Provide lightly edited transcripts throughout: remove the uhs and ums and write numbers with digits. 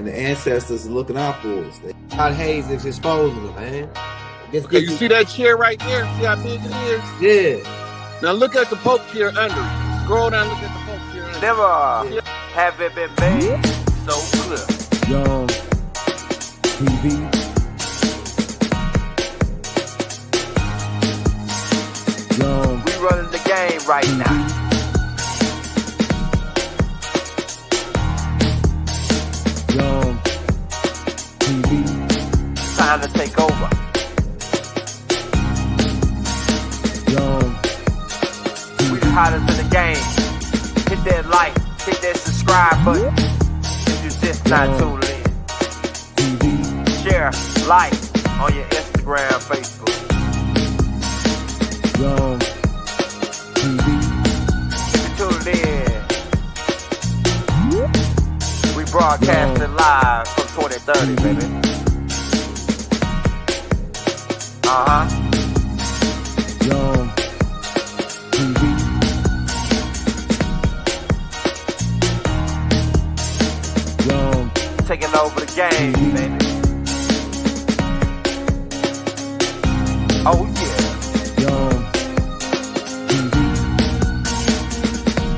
and the ancestors are looking out for us. God haze is exposing them, man. Okay, you see that chair right there? See how big it is? Yeah. Now look at the Pope chair under it. Scroll down, look at the Pope chair under it. Never have it been made so clear. Young TV. Young. We running the game right now. Young TV. Time to take over. Young We the hottest in the game. Hit that like, hit that subscribe button. If you just not tuned in. TV. Share, like on your Instagram, Facebook. Young TV. If you tuned in, we broadcasting live from 2030, baby. Young TV. Young Taking over the game, baby. Oh yeah. Young TV.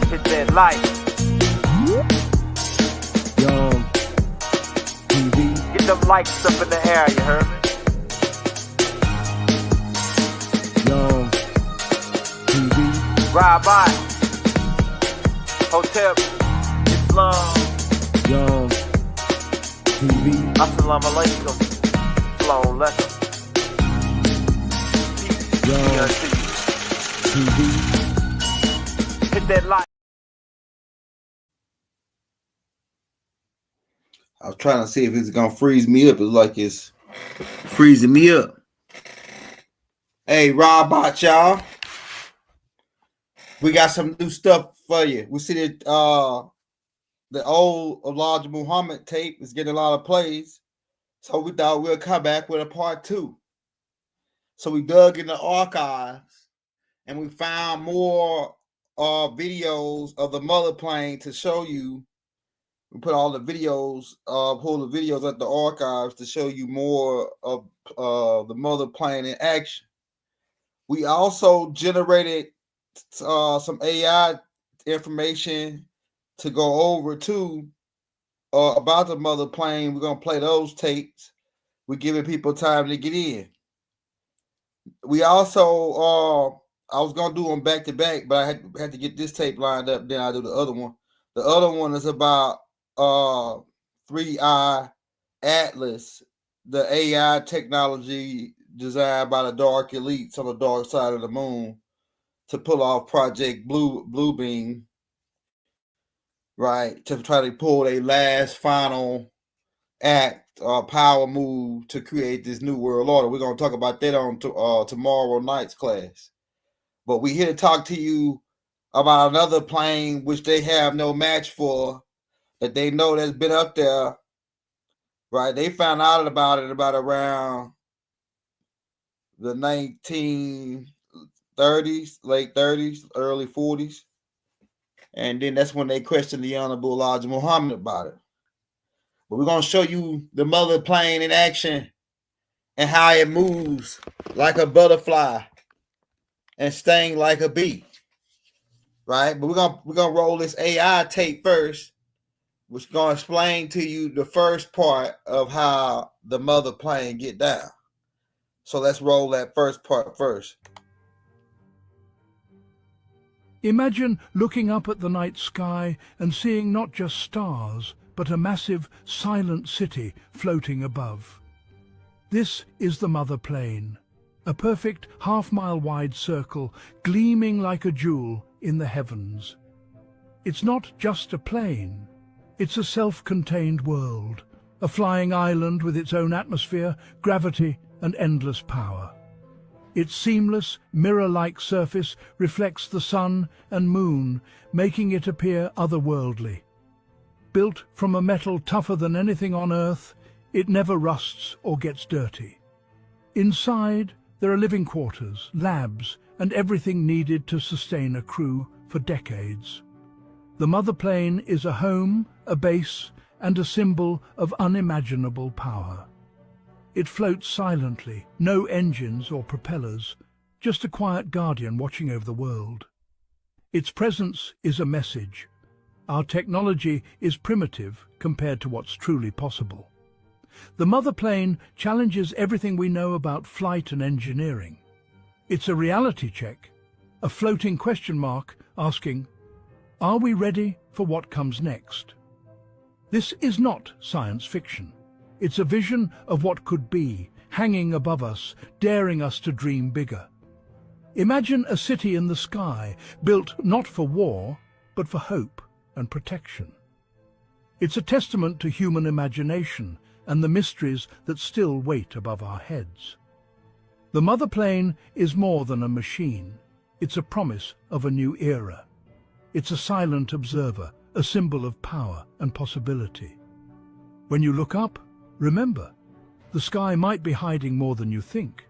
Hit that like. Young TV. Get them likes up in the air, you heard me? Young TV. Ride by. Hotel Islam. Young TV. Assalamu alaikum. Sloan Letter. Young TV. Hit that like. I was trying to see if it's gonna freeze me up. It's like it's freezing me up. Hey, Robot, y'all. We got some new stuff for you. We see that the old Elijah Muhammad tape is getting a lot of plays. So we thought we'll come back with a part 2. So we dug in the archives and we found more videos of the Motherplane to show you. We put all the videos, pull the videos at the archives to show you more of the Motherplane in action. We also generated some AI information to go over too about the Motherplane. We're gonna play those tapes. We're giving people time to get in. We also I was gonna do them back to back, but I had to get this tape lined up. Then I do the other one. The other one is about 3i Atlas, the AI technology designed by the dark elites on the dark side of the moon to pull off Project Bluebeam, right? To try to pull a last final act or power move to create this new world order. We're going to talk about that on tomorrow night's class. But we're here to talk to you about another plane which they have no match for, that they know that's been up there, right? They found out about it about around the 1930s, late 30s, early 40s. And then that's when they questioned the Honorable Elijah Muhammad about it. But we're going to show you the Motherplane in action and how it moves like a butterfly and sting like a bee, right? But we're gonna roll this AI tape first, which is going to explain to you the first part of how the Motherplane get down. So let's roll that first part first. Imagine looking up at the night sky and seeing not just stars, but a massive, silent city floating above. This is the Motherplane, a perfect half-mile-wide circle gleaming like a jewel in the heavens. It's not just a plane. It's a self-contained world, a flying island with its own atmosphere, gravity, and endless power. Its seamless, mirror-like surface reflects the sun and moon, making it appear otherworldly. Built from a metal tougher than anything on Earth, it never rusts or gets dirty. Inside, there are living quarters, labs, and everything needed to sustain a crew for decades. The Motherplane is a home, a base, and a symbol of unimaginable power. It floats silently, no engines or propellers, just a quiet guardian watching over the world. Its presence is a message. Our technology is primitive compared to what's truly possible. The Motherplane challenges everything we know about flight and engineering. It's a reality check, a floating question mark asking, are we ready for what comes next? This is not science fiction. It's a vision of what could be, hanging above us, daring us to dream bigger. Imagine a city in the sky, built not for war, but for hope and protection. It's a testament to human imagination and the mysteries that still wait above our heads. The Motherplane is more than a machine. It's a promise of a new era. It's a silent observer, a symbol of power and possibility. When you look up, remember, the sky might be hiding more than you think.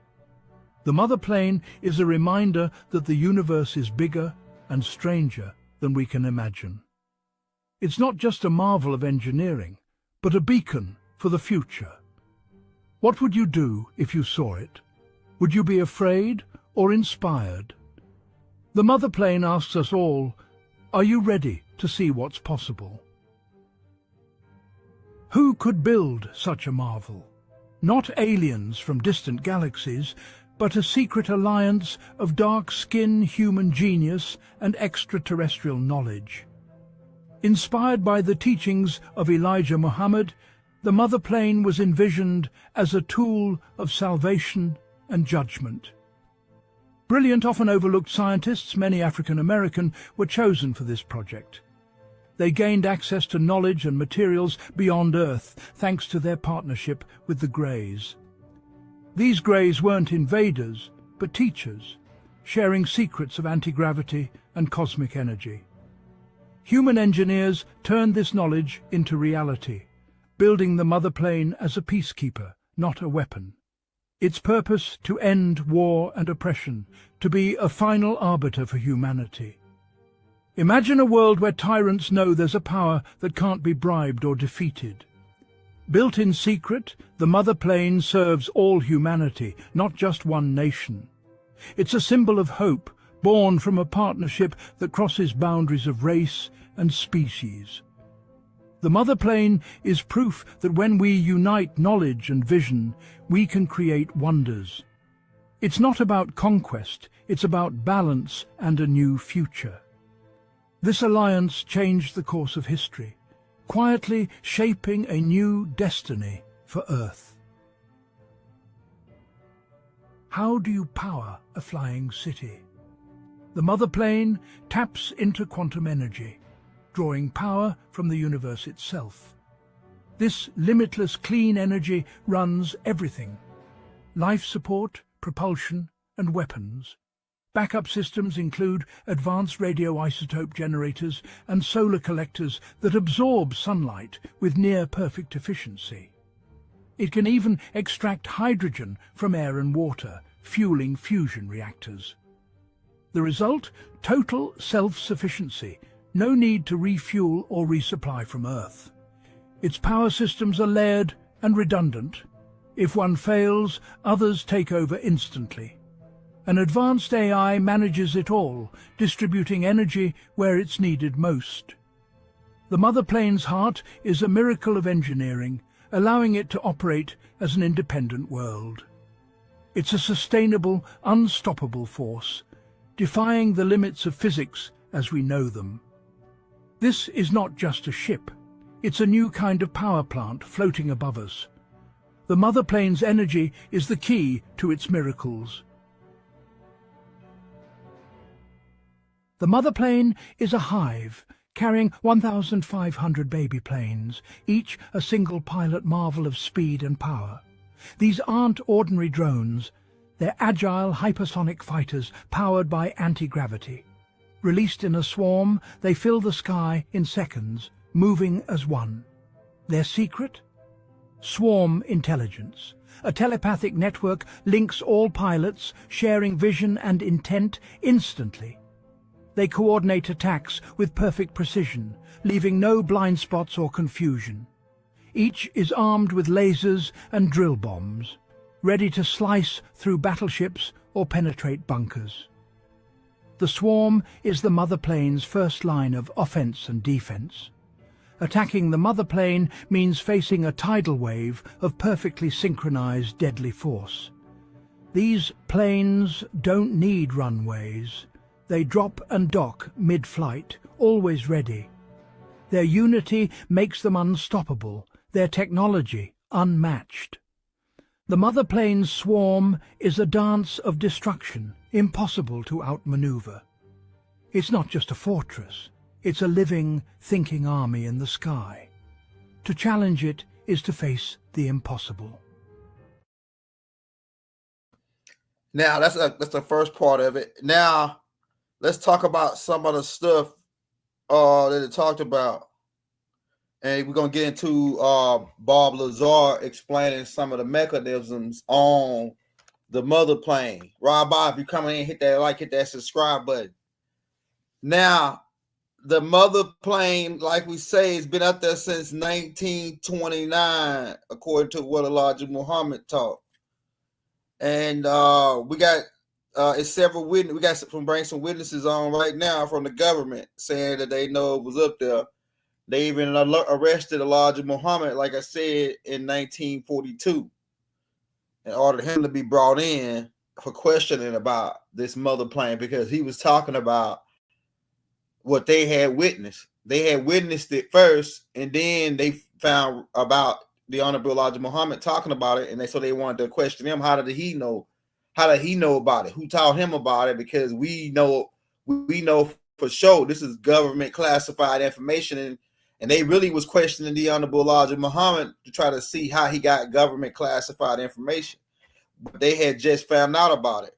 The Motherplane is a reminder that the universe is bigger and stranger than we can imagine. It's not just a marvel of engineering, but a beacon for the future. What would you do if you saw it? Would you be afraid or inspired? The Motherplane asks us all, are you ready to see what's possible? Who could build such a marvel? Not aliens from distant galaxies, but a secret alliance of dark-skinned human genius and extraterrestrial knowledge. Inspired by the teachings of Elijah Muhammad, the Motherplane was envisioned as a tool of salvation and judgment. Brilliant, often overlooked scientists, many African American, were chosen for this project. They gained access to knowledge and materials beyond Earth thanks to their partnership with the Greys. These Greys weren't invaders, but teachers, sharing secrets of anti-gravity and cosmic energy. Human engineers turned this knowledge into reality, building the Motherplane as a peacekeeper, not a weapon. Its purpose to end war and oppression, to be a final arbiter for humanity. Imagine a world where tyrants know there's a power that can't be bribed or defeated. Built in secret, the Motherplane serves all humanity, not just one nation. It's a symbol of hope, born from a partnership that crosses boundaries of race and species. The Motherplane is proof that when we unite knowledge and vision, we can create wonders. It's not about conquest, it's about balance and a new future. This alliance changed the course of history, quietly shaping a new destiny for Earth. How do you power a flying city? The Motherplane taps into quantum energy, drawing power from the universe itself. This limitless clean energy runs everything: life support, propulsion, and weapons. Backup systems include advanced radioisotope generators and solar collectors that absorb sunlight with near-perfect efficiency. It can even extract hydrogen from air and water, fueling fusion reactors. The result? Total self-sufficiency. No need to refuel or resupply from Earth. Its power systems are layered and redundant. If one fails, others take over instantly. An advanced AI manages it all, distributing energy where it's needed most. The Motherplane's heart is a miracle of engineering, allowing it to operate as an independent world. It's a sustainable, unstoppable force, defying the limits of physics as we know them. This is not just a ship. It's a new kind of power plant floating above us. The Motherplane's energy is the key to its miracles. The Motherplane is a hive, carrying 1,500 baby planes, each a single pilot marvel of speed and power. These aren't ordinary drones. They're agile, hypersonic fighters powered by anti-gravity. Released in a swarm, they fill the sky in seconds, moving as one. Their secret? Swarm intelligence. A telepathic network links all pilots, sharing vision and intent instantly. They coordinate attacks with perfect precision, leaving no blind spots or confusion. Each is armed with lasers and drill bombs, ready to slice through battleships or penetrate bunkers. The swarm is the Motherplane's first line of offense and defense. Attacking the Motherplane means facing a tidal wave of perfectly synchronized deadly force. These planes don't need runways. They drop and dock mid-flight, always ready. Their unity makes them unstoppable, their technology unmatched. The Motherplane's swarm is a dance of destruction, impossible to outmaneuver. It's not just a fortress, it's a living, thinking army in the sky. To challenge it is to face the impossible. Now, that's the first part of it. Now, let's talk about some of the stuff that it talked about. And we're going to get into Bob Lazar explaining some of the mechanisms on the Motherplane. Rob Bob, if you come in, hit that like, hit that subscribe button. Now, the Motherplane, like we say, has been up there since 1929, according to what Elijah Muhammad taught. And we got it's several witnesses. We got to bring some witnesses on right now from the government saying that they know it was up there. They even arrested Elijah Muhammad, like I said, in 1942, and ordered him to be brought in for questioning about this Motherplane because he was talking about what they had witnessed. They had witnessed it first, and then they found about the Honorable Elijah Muhammad talking about it, and so they wanted to question him. How did he know? How did he know about it? Who taught him about it? Because we know for sure this is government classified information, and they really was questioning the Honorable Elijah Muhammad to try to see how he got government classified information. But they had just found out about it.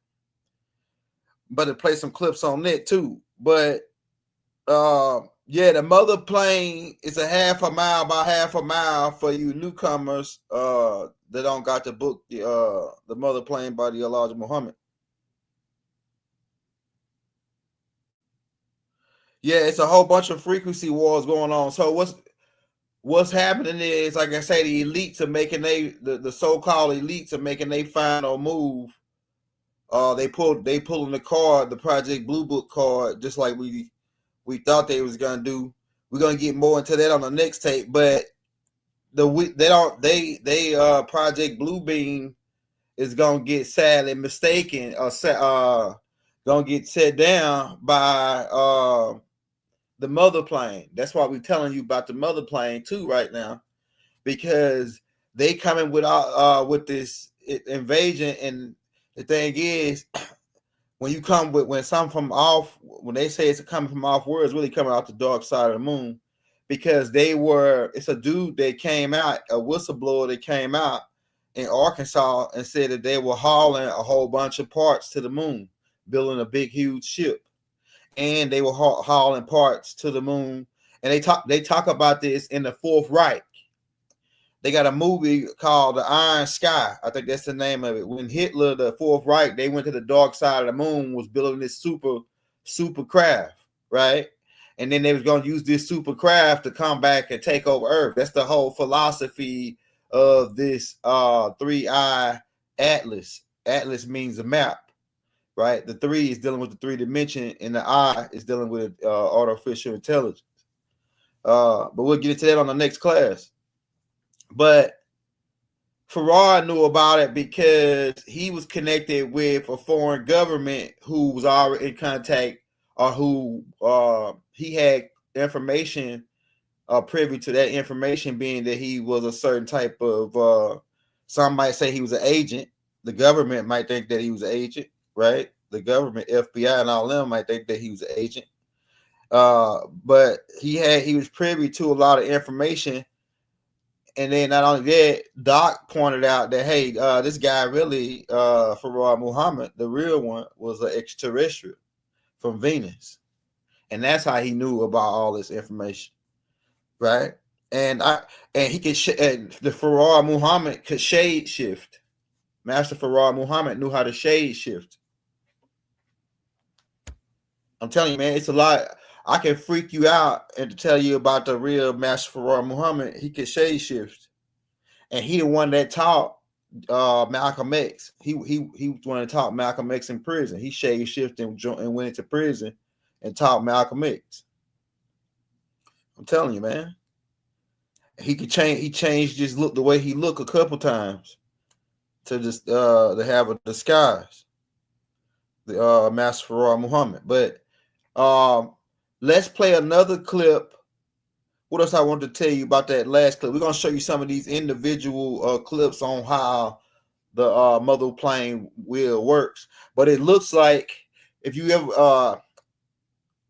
But to play some clips on it too. But yeah, the Motherplane is a half a mile by half a mile for you newcomers that don't got the book, the Motherplane by the Elijah Muhammad. Yeah, it's a whole bunch of frequency wars going on. So what's happening is, like I say, the elites are making the so-called elites are making their final move. They pulling the card, the Project Blue Book card, just like we thought they was gonna do. We're gonna get more into that on the next tape, but Project Blue Beam is gonna get sadly mistaken or gonna get set down by the Motherplane. That's why we're telling you about the Motherplane too right now, because they coming with this invasion. And the thing is, when you come with when they say it's coming from off world, it's really coming out the dark side of the moon, because it's a dude that came out, a whistleblower that came out in Arkansas and said that they were hauling a whole bunch of parts to the moon, building a big huge ship, and they were hauling parts to the moon. And they talk about this in the Fourth Reich. They got a movie called The Iron Sky. I think that's the name of it. When Hitler, the Fourth Reich, they went to the dark side of the moon, was building this super craft, right? And then they was going to use this super craft to come back and take over Earth. That's the whole philosophy of this 3-eye atlas. Atlas means a map, right? The 3 is dealing with the 3 dimension, and the I is dealing with artificial intelligence. But we'll get into that on the next class. But Farrar knew about it because he was connected with a foreign government who was already in contact, or who he had information privy to that information, being that he was a certain type of some might say he was an agent. The government might think that he was an agent, right? The government, FBI and all them might think that he was an agent. But he was privy to a lot of information. And then not only that, Doc pointed out that, hey, this guy really, Farrar Muhammad, the real one, was an extraterrestrial from Venus. And that's how he knew about all this information, right? And he could, the Farrar Muhammad could shade shift. Master Farrar Muhammad knew how to shade shift. I'm telling you, man, it's a lot. I can freak you out and to tell you about the real Master Farrar Muhammad. He could shade shift. and he the one that taught Malcolm X. He was one that taught Malcolm X in prison. He shade shifted and went into prison and taught Malcolm X. I'm telling you, man. He could change. He changed his look, the way he looked a couple times to just to have a disguise. The Master Farrar Muhammad. But let's play another clip. What else I want to tell you about that last clip? We're gonna show you some of these individual clips on how the Motherplane wheel works. But it looks like if you ever,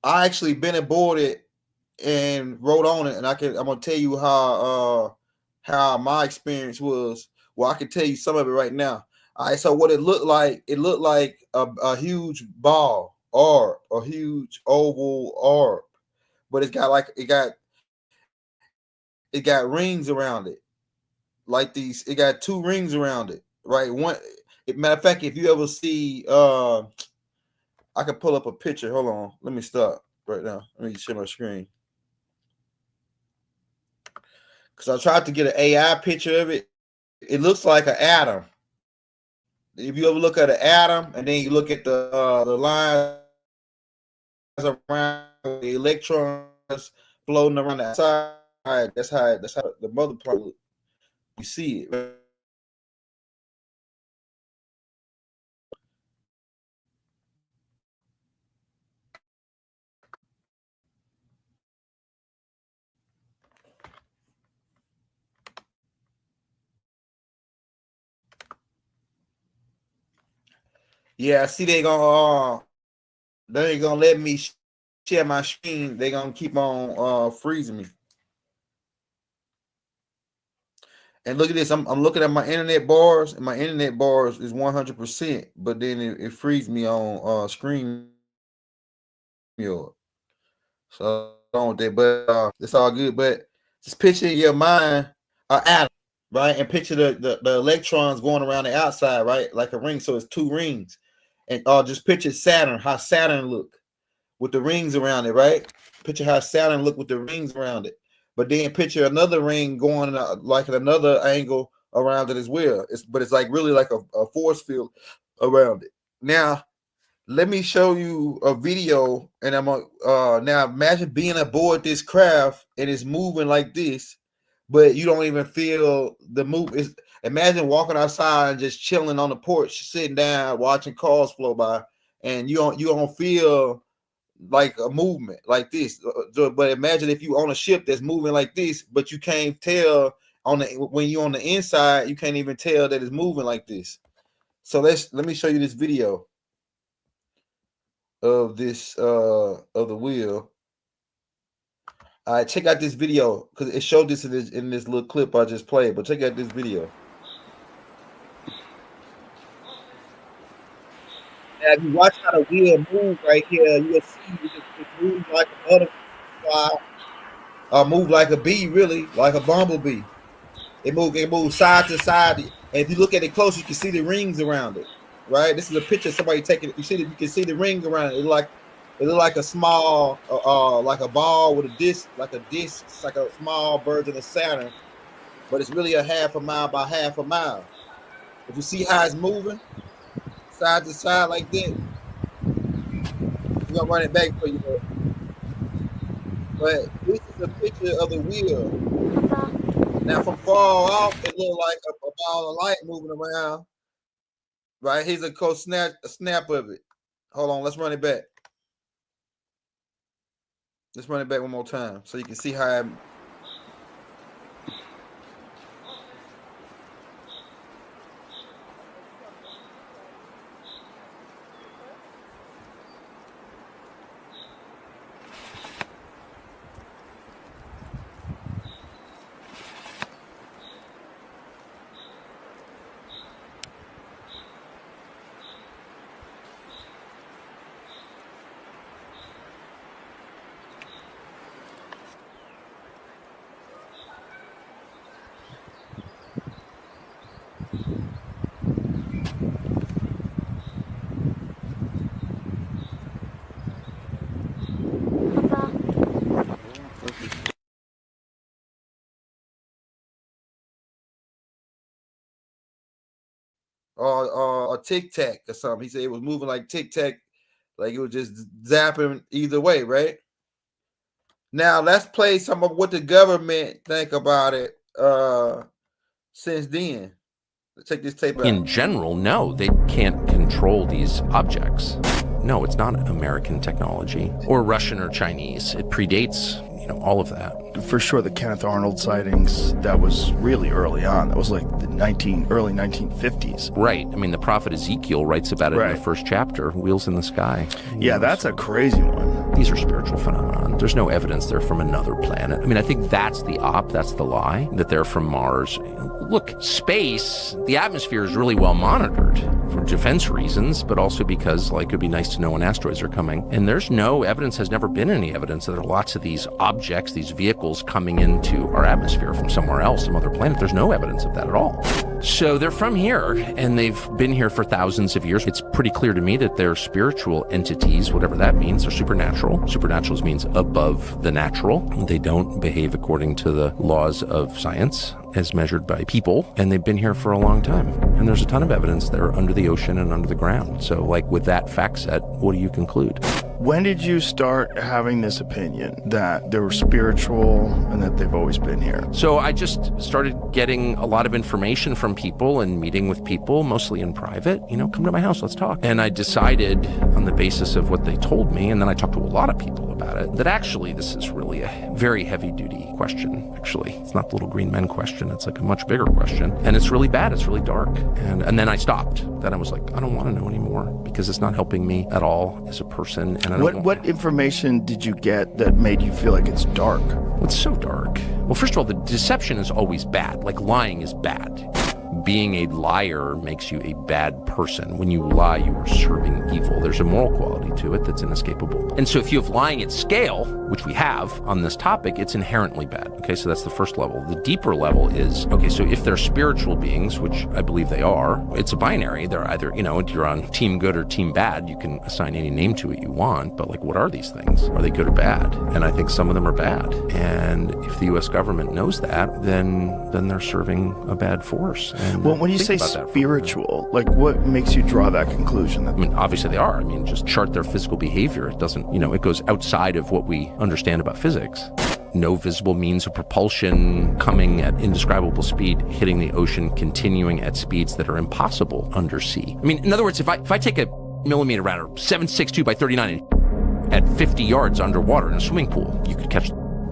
I actually been aboard it and wrote on it, and I'm gonna tell you how my experience was. Well, I can tell you some of it right now. All right, so what it looked like a huge ball orb, a huge oval orb, but it got rings around it, like these. It got two rings around it, right? Matter of fact, if you ever see, I can pull up a picture. Hold on, let me stop right now. Let me share my screen. Because I tried to get an AI picture of it. It looks like an atom. If you ever look at an atom and then you look at the lines around the electrons floating around the outside, that's how the mother part looks. You see it. Yeah, I see they gonna let me share my screen. They gonna keep on freezing me. And look at this. I'm looking at my internet bars, and my internet bars is 100%, but then it frees me on screen. So I don't want that, but it's all good. But just picture in your mind an atom, right? And picture the electrons going around the outside, right? Like a ring. So it's two rings. And just picture Saturn, how Saturn look with the rings around it, right? Picture how Saturn look with the rings around it. But then picture another ring going like at another angle around it as well. It's like really like a force field around it. Now, let me show you a video, and I'm now imagine being aboard this craft and it's moving like this, but you don't even feel the move. Imagine walking outside and just chilling on the porch, sitting down, watching cars flow by, and you don't feel like a movement like this. But imagine if you on a ship that's moving like this, but you can't tell when you're on the inside, you can't even tell that it's moving like this. So let me show you this video of this of the wheel. All right, check out this video because it showed this in this little clip I just played. But check out this video. Now, if you watch how the wheel move right here, you'll see it moves like a butterfly, or move like a bee, really, like a bumblebee. It moves side to side. And if you look at it close, you can see the rings around it. Right? This is a picture of somebody taking it. You can see the rings around it. It look like a small, like a ball with a disc, like a disc. It's like a small version of Saturn, but it's really a half a mile by half a mile. If you see how it's moving side to side like that, we're gonna run it back for you. But this is a picture of the wheel. Now, from far off, it looked like a ball of light moving around. Right, here's a snap of it. Hold on, let's run it back. Let's run it back one more time so you can see how or a tic tac or something. He said it was moving like tic tac, like it was just zapping either way, right? Now let's play some of what the government think about it since then. Let's take this tape out. In general, no, they can't control these objects. No, it's not American technology or Russian or Chinese. It predates, all of that. For sure, the Kenneth Arnold sightings, that was really early on. That was like the early 1950s. Right. I mean, the prophet Ezekiel writes about it in the first chapter, wheels in the sky. Yeah, that's a crazy one. These are spiritual phenomena. There's no evidence they're from another planet. I mean, I think that's the that's the lie, that they're from Mars. Look, space, the atmosphere is really well monitored for defense reasons, but also because, it'd be nice to know when asteroids are coming. And there's no evidence, has never been any evidence that there are lots of these objects, these vehicles coming into our atmosphere from somewhere else, some other planet. There's no evidence of that at all. So they're from here, and they've been here for thousands of years. It's pretty clear to me that they're spiritual entities, whatever that means. They're supernatural. Supernatural means above the natural. They don't behave according to the laws of science as measured by people, and they've been here for a long time. And there's a ton of evidence they're under the ocean and under the ground. So, with that fact set, what do you conclude? When did you start having this opinion that they were spiritual and that they've always been here? So I just started getting a lot of information from people and meeting with people, mostly in private. Come to my house, let's talk. And I decided on the basis of what they told me, and then I talked to a lot of people about it, that actually this is really a very heavy-duty question, actually. It's not the little green men question. It's like a much bigger question. And it's really bad. It's really dark. And then I stopped. Then I was like, I don't want to know anymore because it's not helping me at all as a person. And I don't what information did you get that made you feel like it's dark? It's so dark. Well, first of all, the deception is always bad. Lying is bad. Being a liar makes you a bad person. When you lie, you are serving evil. There's a moral quality to it that's inescapable. And so if you have lying at scale, which we have on this topic, it's inherently bad. Okay, so that's the first level. The deeper level is, okay, so if they're spiritual beings, which I believe they are, it's a binary. They're either, you're on team good or team bad. You can assign any name to it you want, but what are these things? Are they good or bad? And I think some of them are bad. And if the U.S. government knows that, then they're serving a bad force. And well, when you say spiritual, what makes you draw that conclusion? I mean, obviously they are. I mean, just chart their physical behavior. It doesn't, it goes outside of what we understand about physics. No visible means of propulsion, coming at indescribable speed, hitting the ocean, continuing at speeds that are impossible undersea. I mean, in other words, if I take a millimeter router, 7.62 by 39, at 50 yards underwater in a swimming pool, you could catch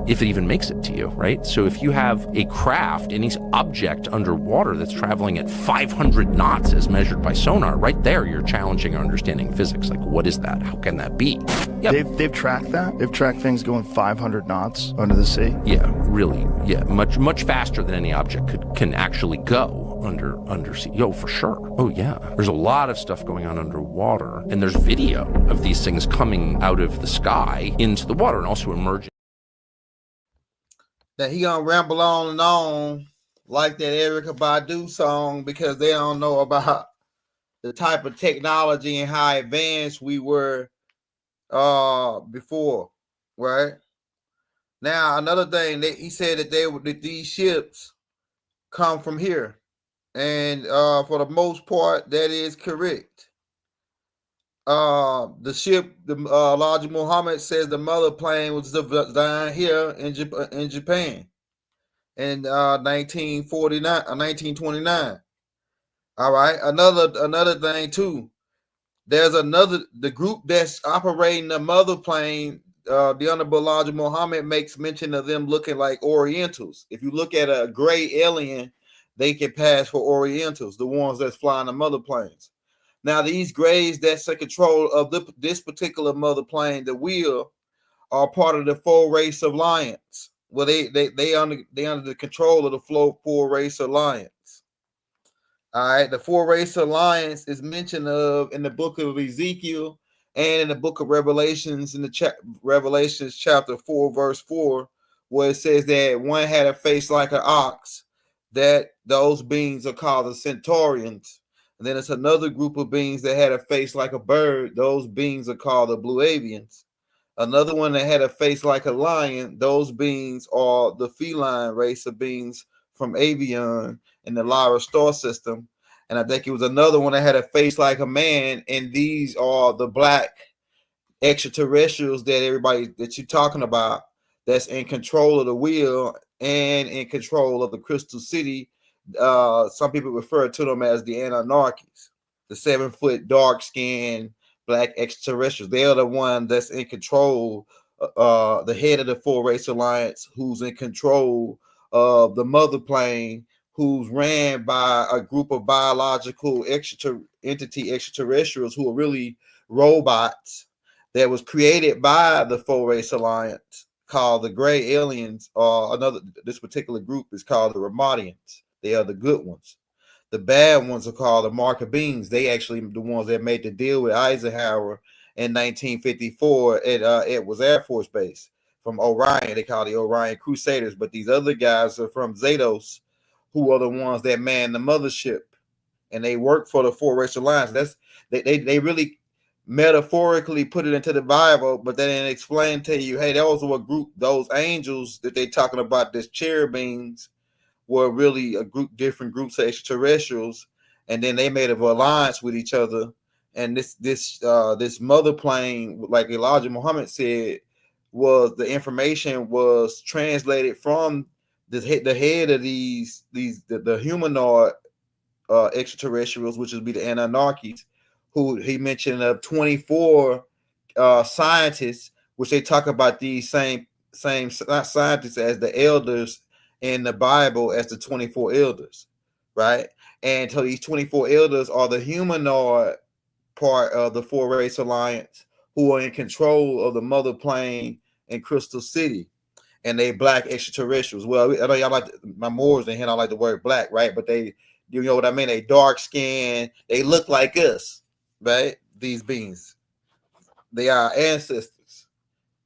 if it even makes it to you, right? So if you have a craft, any object underwater that's traveling at 500 knots as measured by sonar, right there, you're challenging our understanding of physics. What is that? How can that be? Yeah. They've tracked that? They've tracked things going 500 knots under the sea? Yeah, really. Yeah, much faster than any object can actually go undersea. For sure. Oh, yeah. There's a lot of stuff going on underwater, and there's video of these things coming out of the sky into the water and also emerging. That he gonna ramble on and on like that Erykah Badu song because they don't know about the type of technology and how advanced we were before, right? Now another thing that he said that these ships come from here, and for the most part that is correct. The ship, Elijah Muhammad says the Motherplane was designed here in Japan in 1929. All right. Another thing too. There's the group that's operating the Motherplane. The Honorable Elijah Muhammad makes mention of them looking like Orientals. If you look at a gray alien, they can pass for Orientals, the ones that's flying the Motherplanes. Now, these grays that's in control of this particular Motherplane, the wheel, are part of the Full Race Alliance. Well, they under the control of the Full Race Alliance. All right, the Full Race Alliance is mentioned of in the book of Ezekiel and in the book of Revelations, in the Revelations chapter 4, verse 4, where it says that one had a face like an ox, that those beings are called the Centaurians. And then it's another group of beings that had a face like a bird. Those beings are called the Blue Avians. Another one that had a face like a lion. Those beings are the feline race of beings from Avian in the Lyra star system. and I think it was another one that had a face like a man. And these are the black extraterrestrials that everybody that you're talking about, that's in control of the wheel and in control of the crystal city. Some people refer to them as the Anunnakis, the 7-foot dark skinned black extraterrestrials. They are the one that's in control, the head of the Four Race Alliance, who's in control of the Motherplane, who's ran by a group of biological extraterrestrials who are really robots, that was created by the Four Race Alliance, called the Gray Aliens. This particular group is called the Ramadians. They are the good ones. The bad ones are called the Markabines. They actually the ones that made the deal with Eisenhower in 1954 at Edwards Air Force Base from Orion. They call the Orion Crusaders. But these other guys are from Zados, who are the ones that man the mothership, and they work for the Four Race Alliance. That's they really metaphorically put it into the Bible, but they didn't explain to you, hey, those were a group, those angels that they talking about, this cherubims, were really a group, different groups of extraterrestrials, and then they made an alliance with each other. And this mother plane, like Elijah Muhammad said, was the information was translated from the head of the humanoid extraterrestrials, which would be the Anunnakis, who he mentioned of 24 scientists, which they talk about these same scientists as the elders in the Bible, as the 24 elders, right? And so these 24 elders are the humanoid part of the Four Race Alliance, who are in control of the Mother Plane and Crystal City, and they black extraterrestrials. Well, I know y'all like my Moors in here. I like the word black, right? But they, you know what I mean? They dark skin. They look like us, right? These beings, they are ancestors.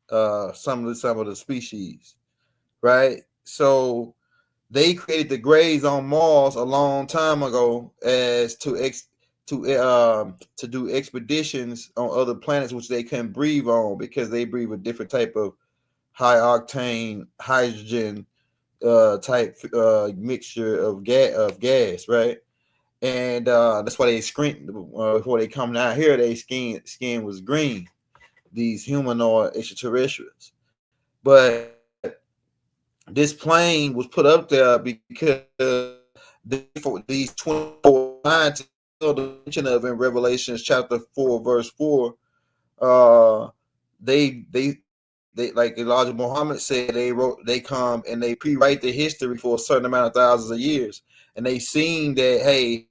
Some of the species, right? So they created the grays on Mars a long time ago as to do expeditions on other planets, which they couldn't breathe on because they breathe a different type of high octane hydrogen type mixture of gas, right? And that's why they screened before they come down here. They skin was green. These humanoid extraterrestrials, but this plane was put up there because these 24 scientists mention of in Revelations chapter 4 verse 4. They like Elijah Muhammad said, they come and they pre-write the history for a certain amount of thousands of years, and they seen that, hey,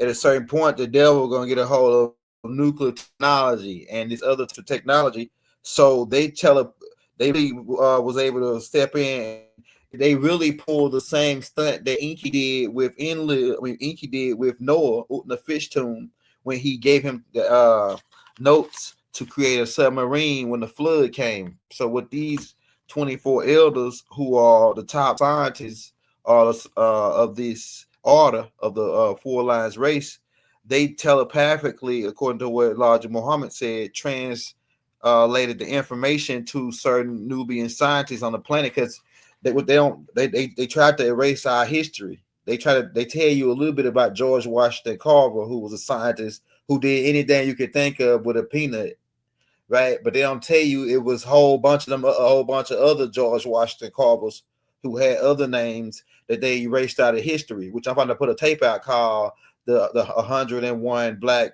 at a certain point the devil gonna get a hold of nuclear technology and this other technology. So they really was able to step in. They really pulled the same stunt that Inky did with Inky did with Noah in the fish tomb, when he gave him the notes to create a submarine when the flood came. So with these 24 elders, who are the top scientists of this order of the Four Lines race, they telepathically, according to what Elijah Muhammad said, translated the information to certain Nubian scientists on the planet, because they tried to erase our history. They tell you a little bit about George Washington Carver, who was a scientist who did anything you could think of with a peanut, right? But they don't tell you it was a whole bunch of other George Washington Carvers who had other names that they erased out of history, which I'm going to put a tape out called the 101 Black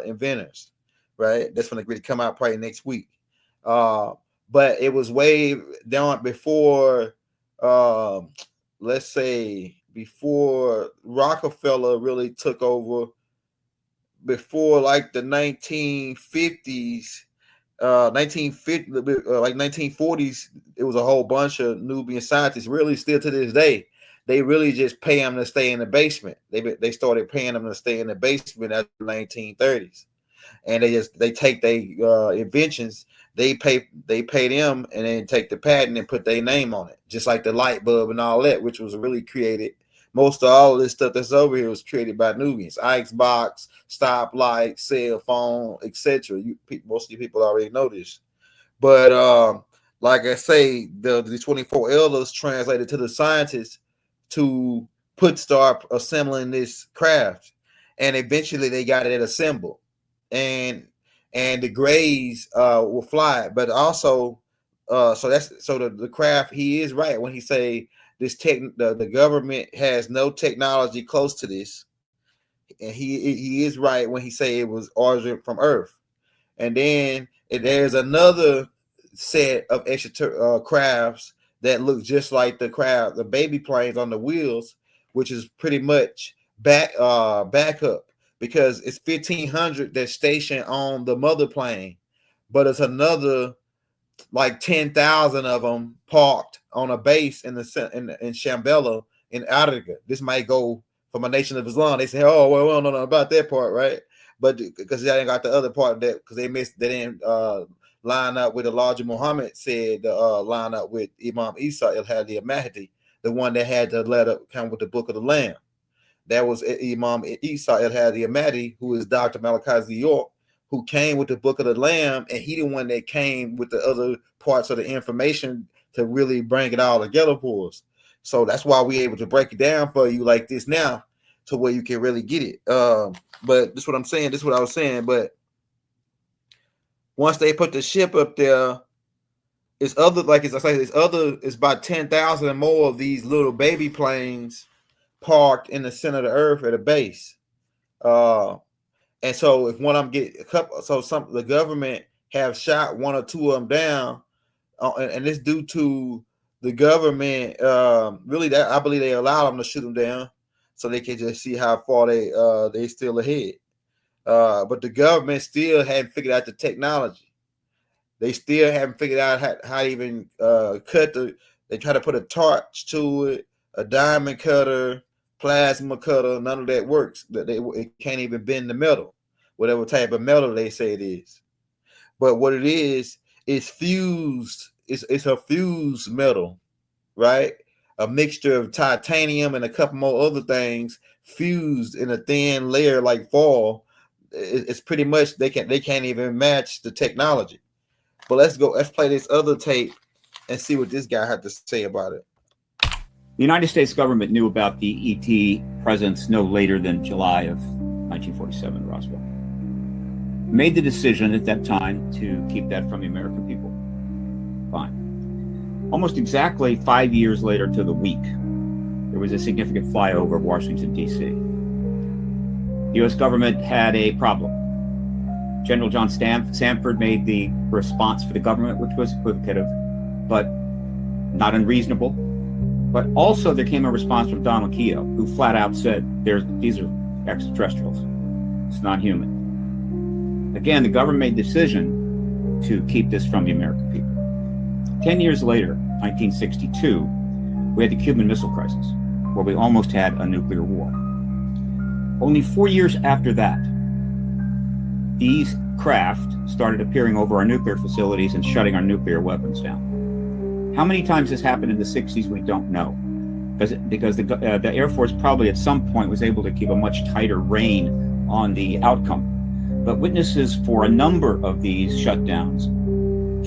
Inventors, right? That's going to really come out probably next week. But it was way down before, let's say, before Rockefeller really took over, before like the 1950s, like 1940s. It was a whole bunch of Nubian scientists. Really, still to this day, they really just pay them to stay in the basement. They started paying them to stay in the basement after the 1930s, and they take their inventions. They pay them, and then take the patent and put their name on it, just like the light bulb and all that, which was really created. Most of all of this stuff that's over here was created by Nubians. Xbox, stoplight, cell phone, etc. Most of you people already know this. But like I say, the 24 elders translated to the scientists to start assembling this craft, and eventually they got it assembled, and the Greys will fly it. But also, the craft. He is right when he say this the government has no technology close to this, and he is right when he say it was origin from Earth. And then there's another set of extra crafts that look just like the baby planes on the wheels, which is pretty much backup, because it's 1,500 that's stationed on the mother plane, but it's another like 10,000 of them parked on a base in Shambhala in Africa. This might go from a Nation of Islam. They say, oh, well, we don't know about that part, right? But because they ain't got the other part, that because they didn't line up with Elijah Muhammad said line up with Imam Isa al-Hadi al-Mahdi, the one that had the letter come with the Book of the Lamb. That was Imam Isa al-Hadi al-Mahdi, who is Dr. Malachi York, who came with the Book of the Lamb, and he the one that came with the other parts of the information to really bring it all together for us. So that's why we're able to break it down for you like this now, to where you can really get it. But this is what I'm saying. This is what I was saying. But once they put the ship up there, it's other, like it's about 10,000 and more of these little baby planes parked in the center of the earth at a base. And so if one of them get a couple, the government have shot one or two of them down, and it's due to the government. Really, that I believe they allowed them to shoot them down, so they can just see how far they still ahead. But the government still hadn't figured out the technology. They still haven't figured out how to even cut the. They try to put a torch to it, a diamond cutter, plasma cutter. None of that works. It can't even bend the metal, whatever type of metal they say it is. But what it is fused. It's a fused metal, right? A mixture of titanium and a couple more other things fused in a thin layer like foil. It's pretty much they can't even match the technology. But let's play this other tape and see what this guy had to say about it. The United States government knew about the ET presence no later than July of 1947, Roswell. Made the decision at that time to keep that from the American people. Fine. Almost exactly 5 years later to the week, there was a significant flyover of Washington, D.C. The U.S. government had a problem. General John Sanford made the response for the government, which was equivocative, but not unreasonable. But also there came a response from Donald Keogh, who flat out said, these are extraterrestrials. It's not human. Again, the government made the decision to keep this from the American people. 10 years later, 1962, we had the Cuban Missile Crisis, where we almost had a nuclear war. Only 4 years after that, these craft started appearing over our nuclear facilities and shutting our nuclear weapons down. How many times this happened in the 60s, we don't know. Because the Air Force probably at some point was able to keep a much tighter rein on the outcome. But witnesses for a number of these shutdowns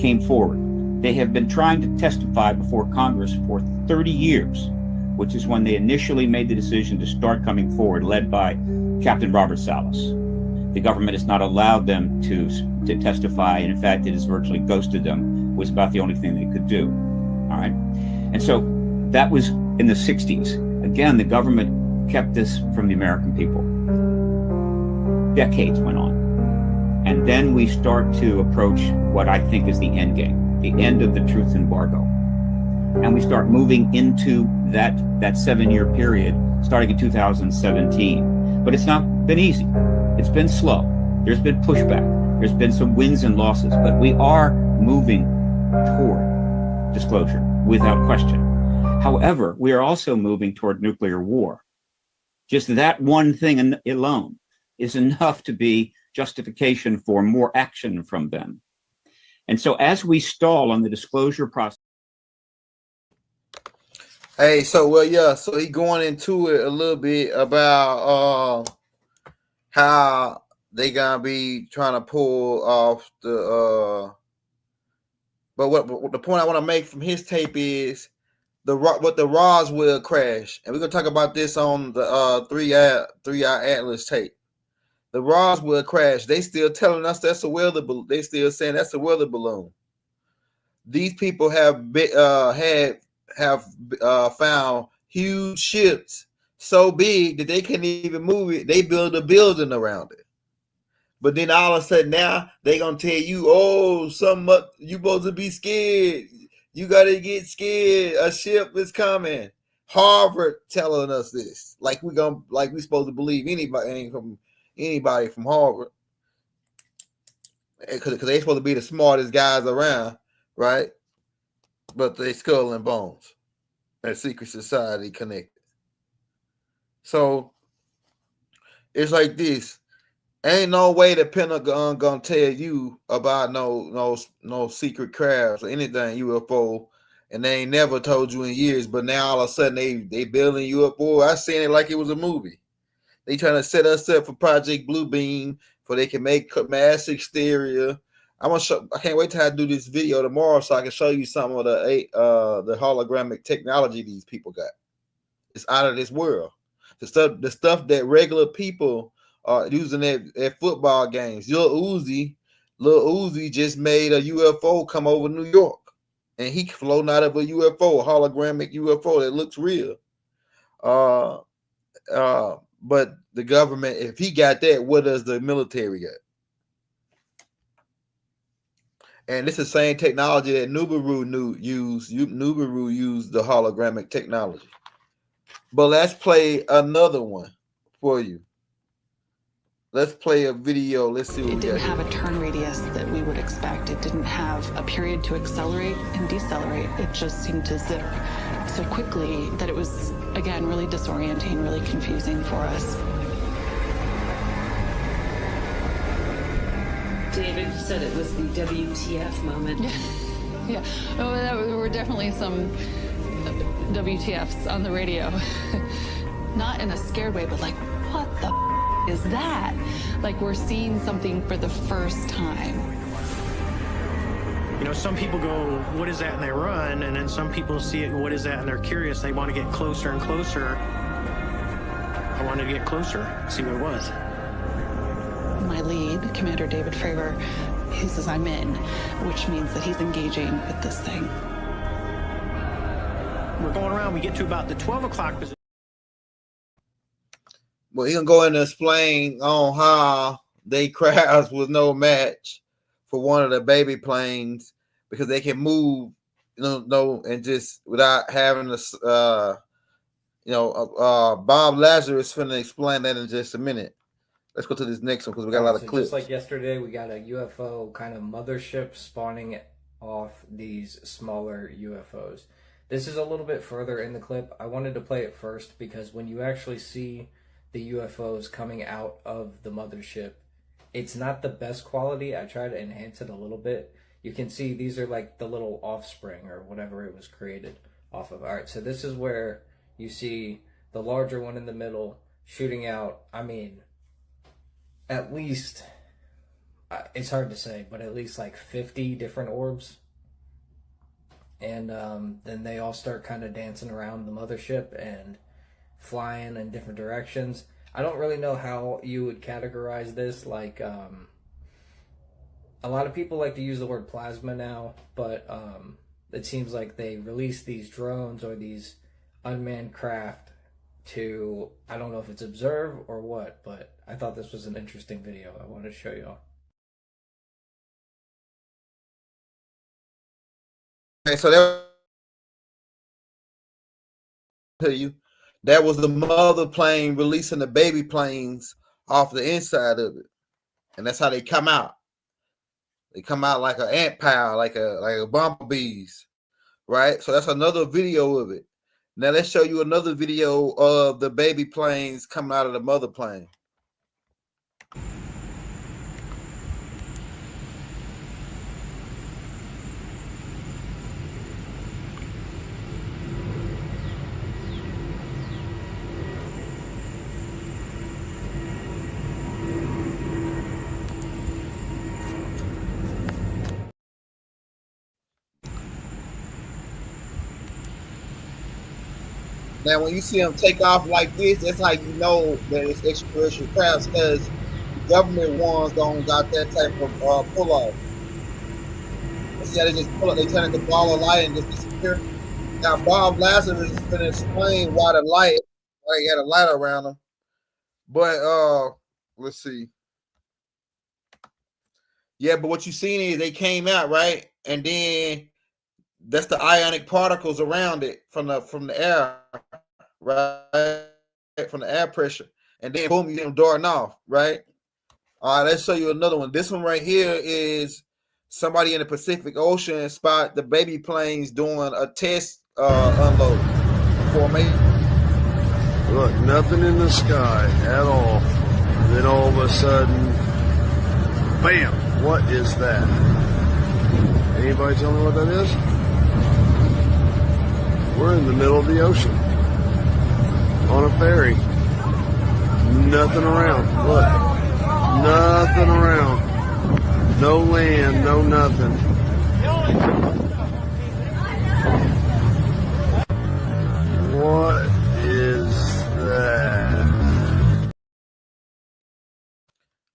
came forward. They have been trying to testify before Congress for 30 years, which is when they initially made the decision to start coming forward, led by Captain Robert Salas. The government has not allowed them to testify, and in fact, it has virtually ghosted them. It was about the only thing they could do. All right. And so that was in the 60s. Again, the government kept this from the American people. Decades went on. And then we start to approach what I think is the end game, the end of the truth embargo. And we start moving into that 7-year period, starting in 2017. But it's not been easy. It's been slow. There's been pushback. There's been some wins and losses, but we are moving toward disclosure without question. However, we are also moving toward nuclear war. Just that one thing alone is enough to be justification for more action from them. And so as we stall on the disclosure process. Hey, so he going into it a little bit about how they gonna be trying to pull off the but what the point I want to make from his tape is what the Roswell crash, and we're gonna talk about this on the 3-Eye Atlas tape. The Roswell crash, they still telling us that's a weather balloon. They still saying that's a weather balloon. These people have found huge ships so big that they can't even move it. They build a building around it. But then all of a sudden now they gonna tell you, oh, you supposed to be scared. You gotta get scared. A ship is coming. Harvard telling us this, like we supposed to believe anybody from Harvard, because they supposed to be the smartest guys around, right? But they skull and bones and secret society connected. So it's like this. Ain't no way the Pentagon gonna tell you about no secret crafts or anything UFO, and they ain't never told you in years. But now all of a sudden they building UFO. I seen it like it was a movie. They trying to set us up for Project Bluebeam, for they can make mass hysteria. I can't wait till I do this video tomorrow so I can show you some of the hologramic technology these people got. It's out of this world. The stuff that regular people are using at football games. Lil Uzi just made a UFO come over New York, and he floating out of a UFO, a hologramic UFO that looks real. But the government, if he got that, what does the military get? And this is the same technology that Nibiru used. Nibiru used the hologramic technology. But let's play another one for you. Let's play a video. Let's see what we got. It didn't have a turn radius that we would expect. It didn't have a period to accelerate and decelerate. It just seemed to zip so quickly that it was, again, really disorienting, really confusing for us. David said it was the WTF moment. Yeah, there were definitely some WTFs on the radio. Not in a scared way, but like, what the is that? Like we're seeing something for the first time. You know, some people go, what is that? And they run, and then some people see it, what is that? And they're curious. They want to get closer and closer. I wanted to get closer, see what it was. My lead, Commander David Fravor, he says I'm in, which means that he's engaging with this thing. We're going around, we get to about the 12 o'clock position. Well, he's gonna go in and explain on how they crashed with no match for one of the baby planes, because they can move, and just without having to, Bob Lazarus finna explain that in just a minute. Let's go to this next one because we got a lot of clips. Just like yesterday, we got a UFO kind of mothership spawning off these smaller UFOs. This is a little bit further in the clip. I wanted to play it first because when you actually see the UFOs coming out of the mothership, it's not the best quality. I tried to enhance it a little bit. You can see these are like the little offspring or whatever it was created off of. All right, so this is where you see the larger one in the middle shooting out, I mean, at least, it's hard to say, but at least like 50 different orbs. And then they all start kind of dancing around the mothership and flying in different directions. I don't really know how you would categorize this. Like, a lot of people like to use the word plasma now, but it seems like they release these drones or these unmanned craft to, I don't know if it's observe or what, but I thought this was an interesting video. I wanted to show y'all. Okay, so that was the mother plane releasing the baby planes off the inside of it, and that's how they come out. They come out like an ant pile, like a bumblebees, right? So that's another video of it. Now let's show you another video of the baby planes coming out of the mother plane. Now, when you see them take off like this, that's how you know that it's extraterrestrial crafts, because government ones don't got that type of pull off. See how they just pull up, they turn into ball of light and just disappear. Now, Bob Lazarus is going to explain why he had a light around him. But let's see. Yeah, but what you seen is they came out, right? And then that's the ionic particles around it from the air, right? From the air pressure. And then boom, you get them darting off, right? All right, let's show you another one. This one right here is somebody in the Pacific Ocean spot the baby planes doing a test unload formation. Look, nothing in the sky at all. And then all of a sudden, bam! What is that? Anybody tell me what that is? We're in the middle of the ocean on a ferry. Nothing around. Look, nothing around. No land, no nothing. What is that?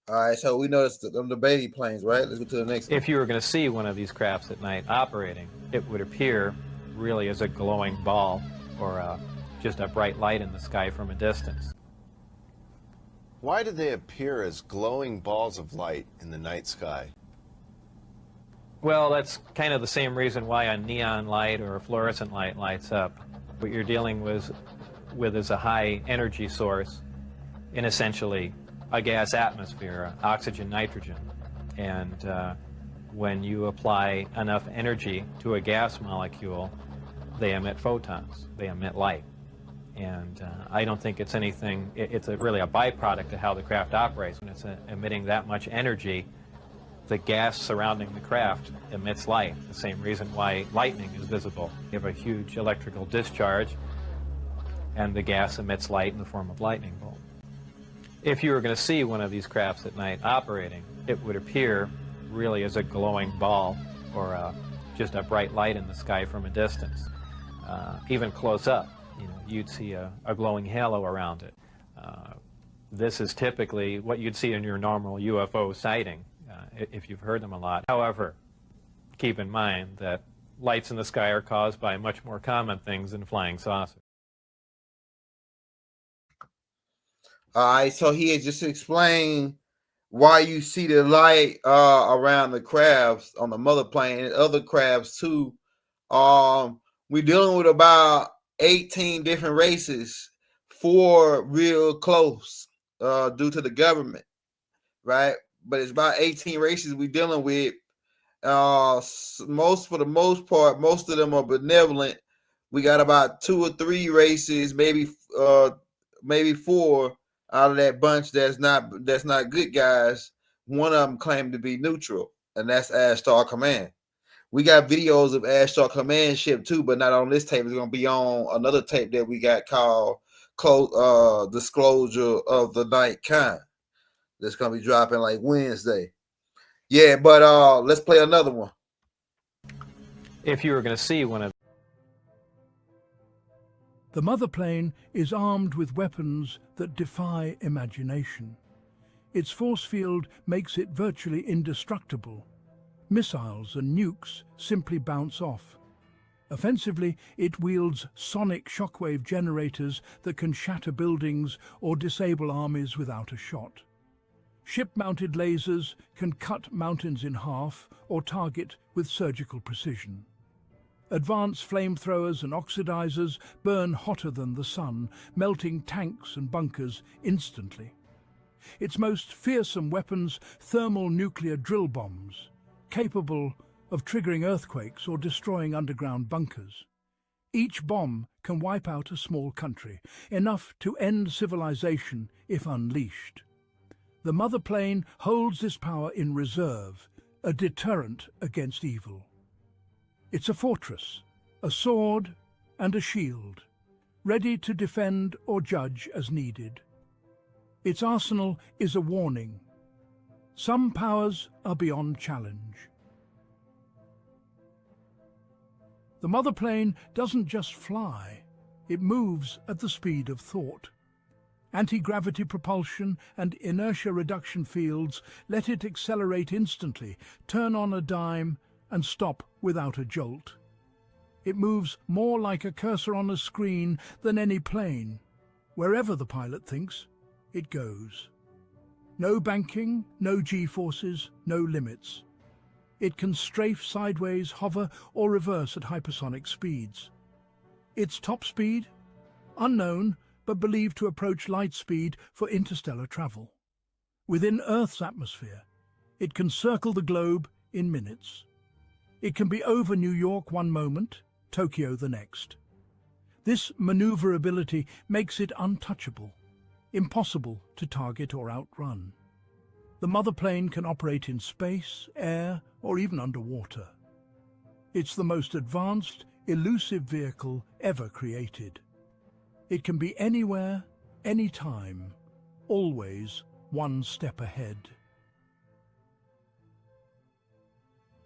All right, so we noticed the baby planes, right? Let's go to the next one. If you were going to see one of these crafts at night operating, it would appear really as a glowing ball or just a bright light in the sky from a distance. Why do they appear as glowing balls of light in the night sky? Well, that's kind of the same reason why a neon light or a fluorescent light lights up. What you're dealing with is a high energy source in essentially a gas atmosphere, oxygen, nitrogen. And when you apply enough energy to a gas molecule, they emit photons, they emit light. And I don't think it's anything, it's really a byproduct of how the craft operates. When it's emitting that much energy, the gas surrounding the craft emits light, the same reason why lightning is visible. You have a huge electrical discharge, and the gas emits light in the form of lightning bolt. If you were going to see one of these crafts at night operating, it would appear really as a glowing ball or just a bright light in the sky from a distance. Even close up, you'd see a glowing halo around it. This is typically what you'd see in your normal UFO sighting, if you've heard them a lot. However, keep in mind that lights in the sky are caused by much more common things than flying saucers. All right, so he had just explained why you see the light around the crabs on the mother plane and other crabs too. We're dealing with about 18 different races, 4 real close due to the government, right? But it's about 18 races we're dealing with. For the most part, most of them are benevolent. We got about 2 or 3 races, maybe 4 out of that bunch that's not good guys. One of them claimed to be neutral, and that's Ashtar Command. We got videos of Ashtar Command ship too, but not on this tape. It's going to be on another tape that we got called Disclosure of the Night Kind. That's going to be dropping like Wednesday. Yeah, but let's play another one. If you were going to see one of The Motherplane is armed with weapons that defy imagination. Its force field makes it virtually indestructible. Missiles and nukes simply bounce off. Offensively, it wields sonic shockwave generators that can shatter buildings or disable armies without a shot. Ship-mounted lasers can cut mountains in half or target with surgical precision. Advanced flamethrowers and oxidizers burn hotter than the sun, melting tanks and bunkers instantly. Its most fearsome weapons, thermal nuclear drill bombs, capable of triggering earthquakes or destroying underground bunkers. Each bomb can wipe out a small country, enough to end civilization if unleashed. The Motherplane holds this power in reserve, a deterrent against evil. It's a fortress, a sword and a shield, ready to defend or judge as needed. Its arsenal is a warning. Some powers are beyond challenge. The Motherplane doesn't just fly, It moves at the speed of thought. Anti-gravity propulsion and inertia reduction fields let it accelerate instantly, turn on a dime, and stop without a jolt. It moves more like a cursor on a screen than any plane. Wherever the pilot thinks, it goes. No banking, no G-forces, no limits. It can strafe sideways, hover, or reverse at hypersonic speeds. Its top speed? Unknown, but believed to approach light speed for interstellar travel. Within Earth's atmosphere, it can circle the globe in minutes. It can be over New York one moment, Tokyo the next. This maneuverability makes it untouchable, impossible to target or outrun. The Motherplane can operate in space, air, or even underwater. It's the most advanced, elusive vehicle ever created. It can be anywhere, anytime, always one step ahead.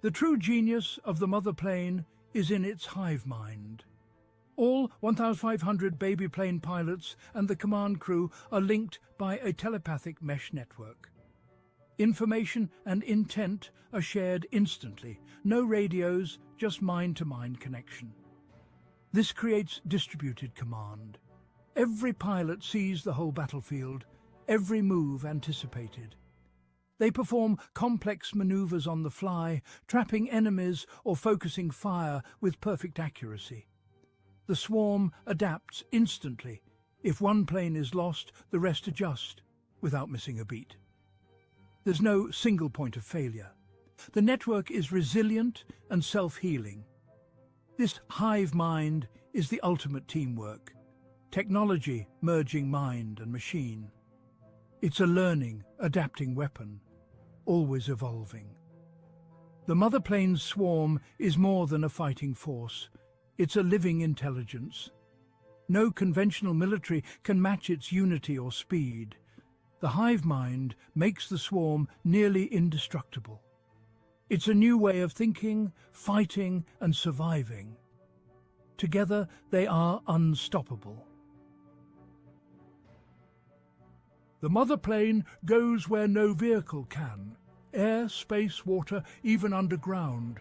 The true genius of the Motherplane is in its hive mind. All 1,500 baby plane pilots and the command crew are linked by a telepathic mesh network. Information and intent are shared instantly. No radios, just mind-to-mind connection. This creates distributed command. Every pilot sees the whole battlefield, every move anticipated. They perform complex maneuvers on the fly, trapping enemies or focusing fire with perfect accuracy. The swarm adapts instantly. If one plane is lost, the rest adjust, without missing a beat. There's no single point of failure. The network is resilient and self-healing. This hive mind is the ultimate teamwork. Technology merging mind and machine. It's a learning, adapting weapon, always evolving. The Motherplane's swarm is more than a fighting force. It's a living intelligence. No conventional military can match its unity or speed. The hive mind makes the swarm nearly indestructible. It's a new way of thinking, fighting, and surviving. Together, they are unstoppable. The Motherplane goes where no vehicle can. Air, space, water, even underground.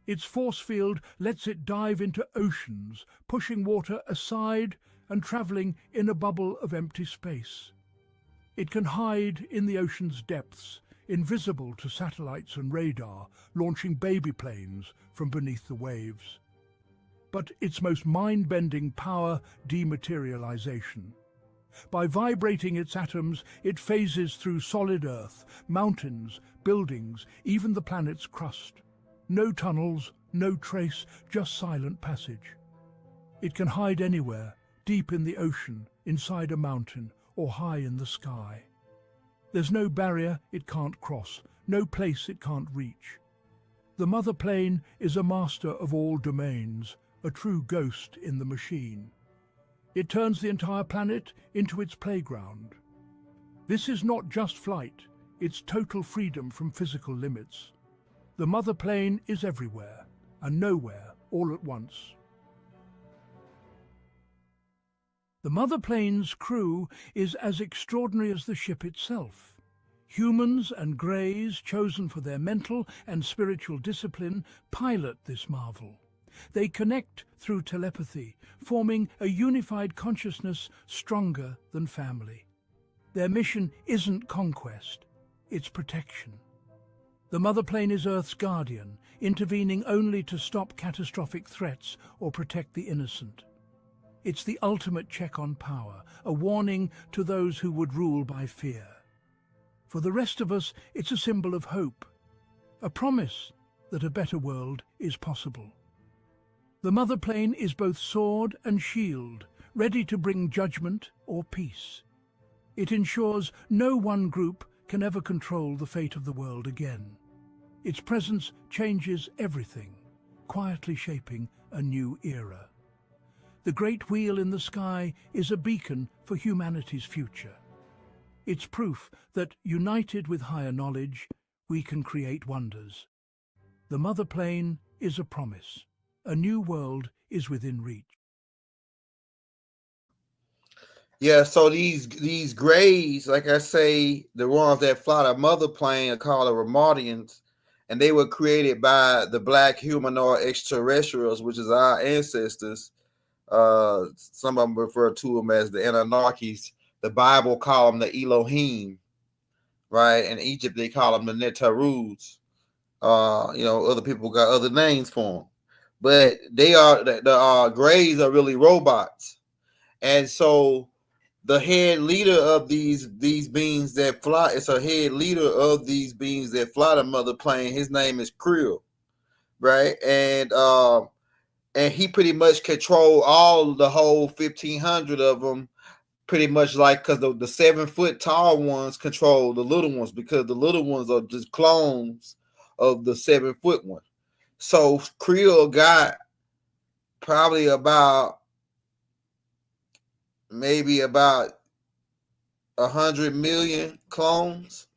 Its force field lets it dive into oceans, pushing water aside and traveling in a bubble of empty space. It can hide in the ocean's depths, invisible to satellites and radar, launching baby planes from beneath the waves. But its most mind-bending power, dematerialization. By vibrating its atoms, it phases through solid Earth, mountains, buildings, even the planet's crust. No tunnels, no trace, just silent passage. It can hide anywhere, deep in the ocean, inside a mountain, or high in the sky. There's no barrier it can't cross, no place it can't reach. The Motherplane is a master of all domains, a true ghost in the machine. It turns the entire planet into its playground. This is not just flight, it's total freedom from physical limits. The Motherplane is everywhere and nowhere all at once. The Motherplane's crew is as extraordinary as the ship itself. Humans and greys, chosen for their mental and spiritual discipline, pilot this marvel. They connect through telepathy, forming a unified consciousness stronger than family. Their mission isn't conquest, it's protection. The Motherplane is Earth's guardian, intervening only to stop catastrophic threats or protect the innocent. It's the ultimate check on power, a warning to those who would rule by fear. For the rest of us, it's a symbol of hope, a promise that a better world is possible. The Motherplane is both sword and shield, ready to bring judgment or peace. It ensures no one group can ever control the fate of the world again. Its presence changes everything, quietly shaping a new era. The great wheel in the sky is a beacon for humanity's future. It's proof that, united with higher knowledge, we can create wonders. The Motherplane is a promise. A new world is within reach. Yeah, so these grays, like I say, the ones that fly the Motherplane are called the Ramadians, and they were created by the black humanoid extraterrestrials, which is our ancestors. Some of them refer to them as the Anunnakis. The Bible call them the Elohim, right? In Egypt, they call them the Netarus. Other people got other names for them, but they are the grays are really robots, and so the head leader of these beings that fly, it's a head leader of these beings that fly the Motherplane. His name is Krill, right? And he pretty much control all the whole 1,500 of them, pretty much, like, because the 7-foot tall ones control the little ones, because the little ones are just clones of the 7-foot one. So Krill got probably maybe about 100 million clones,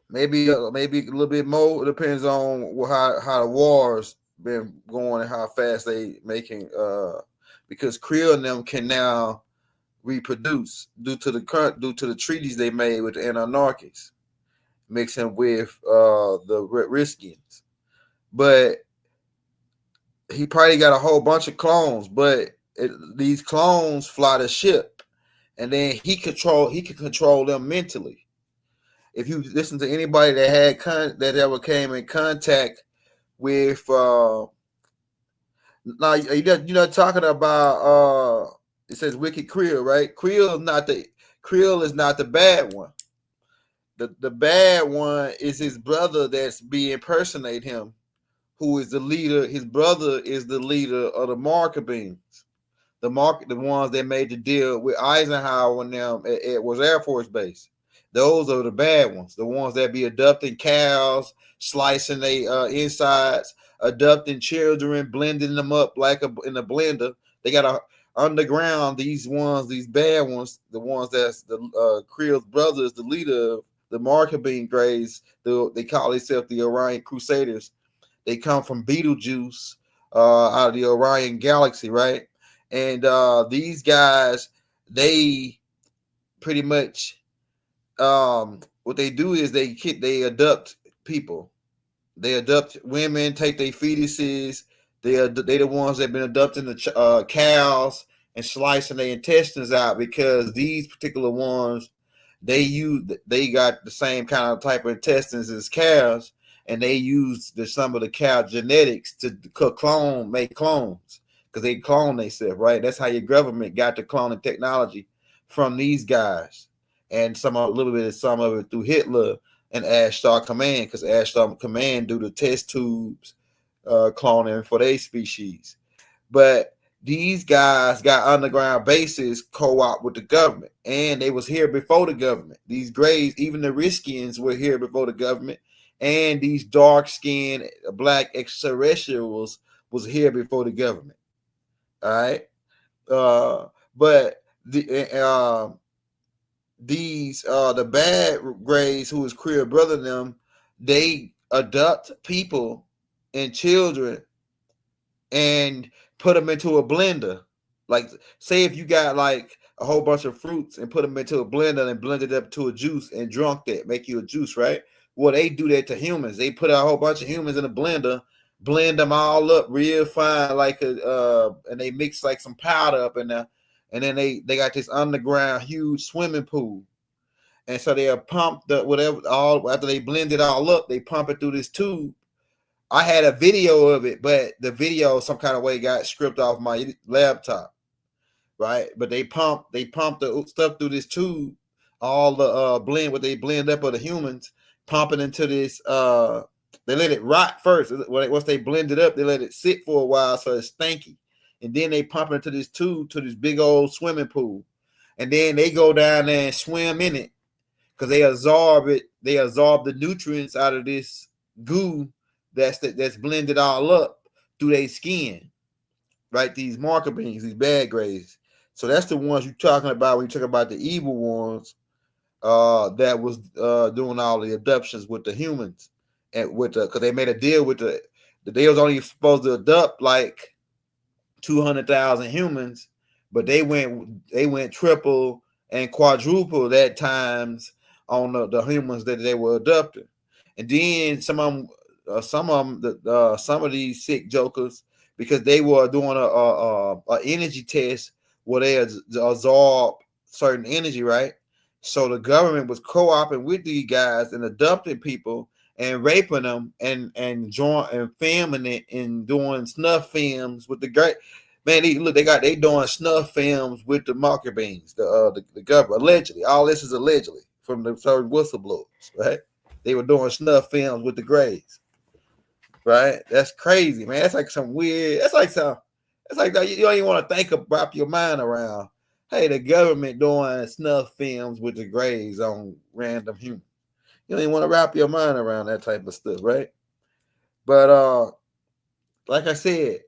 maybe a little bit more. It depends on how the wars been going and how fast they making. Because Krill and them can now reproduce due to the treaties they made with the Anunnakis, mixing with the Riskians. But he probably got a whole bunch of clones. But these clones fly the ship, and then he can control them mentally. If you listen to anybody that had that ever came in contact with, now you're not talking about it says wicked Krill, right? Krill is not the bad one. The bad one is his brother that's being impersonate him, who is the leader. His brother is the leader of the marker beings. The ones that made the deal with Eisenhower and them at Edwards Air Force Base. Those are the bad ones. The ones that be abducting cows, slicing their insides, abducting children, blending them up like in a blender. They got a underground. These bad ones, the ones that's the Krill's brother is the leader of the marker being grays. They call themselves the Orion Crusaders. They come from Betelgeuse, out of the Orion galaxy, right? And these guys, they pretty much, what they do is they abduct people. They abduct women, take their fetuses. They the ones that have been abducting the cows and slicing their intestines out, because these particular ones, they got the same kind of type of intestines as cows, and they use some of the cow genetics to make clones, because they clone themselves, right? That's how your government got the cloning technology from these guys, and some of it through Hitler and Ashtar Command, because Ashtar Command do the test tubes cloning for their species. But these guys got underground bases co-op with the government, and they was here before the government. These grays, even the Riskians, were here before the government, and these dark-skinned black extraterrestrials was here before the government. All right, but the bad grays, who is Krill brother them, they abduct people and children and put them into a blender. Like, say if you got like a whole bunch of fruits and put them into a blender and blend it up to a juice and drunk that, make you a juice, right? Well, they do that to humans. They put a whole bunch of humans in a blender, blend them all up real fine, like and they mix like some powder up in there, and then they got this underground huge swimming pool. And so they'll pump after they blend it all up, they pump it through this tube. I had a video of it, but the video some kind of way got stripped off my laptop, right? But they pump the stuff through this tube, all the what they blend up of the humans, pump it into this. They let it rot first. Once they blend it up, they let it sit for a while so it's stanky, and then they pump it into this tube to this big old swimming pool, and then they go down there and swim in it, because they absorb it. They absorb the nutrients out of this goo that's blended all up through their skin, right? These marker beings, these bad grays. So that's the ones you're talking about when you talk about the evil ones that was doing all the abductions with the humans, and because they made a deal with they was only supposed to abduct like 200,000 humans, but they went triple and quadruple that times on the humans that they were adopting. And then some of these sick jokers, because they were doing a energy test where they absorb certain energy, right? So the government was co-oping with these guys and adopting people and raping them and filming it and doing snuff films with the great man. They doing snuff films with the marker beans, the government, allegedly. All this is allegedly from the certain whistleblowers, right? They were doing snuff films with the Grays, right? That's crazy, man. That's like some weird. That's like you don't even want to think of, wrap your mind around. Hey, the government doing snuff films with the Grays on random humans. You don't even want to wrap your mind around that type of stuff, right? But like I said,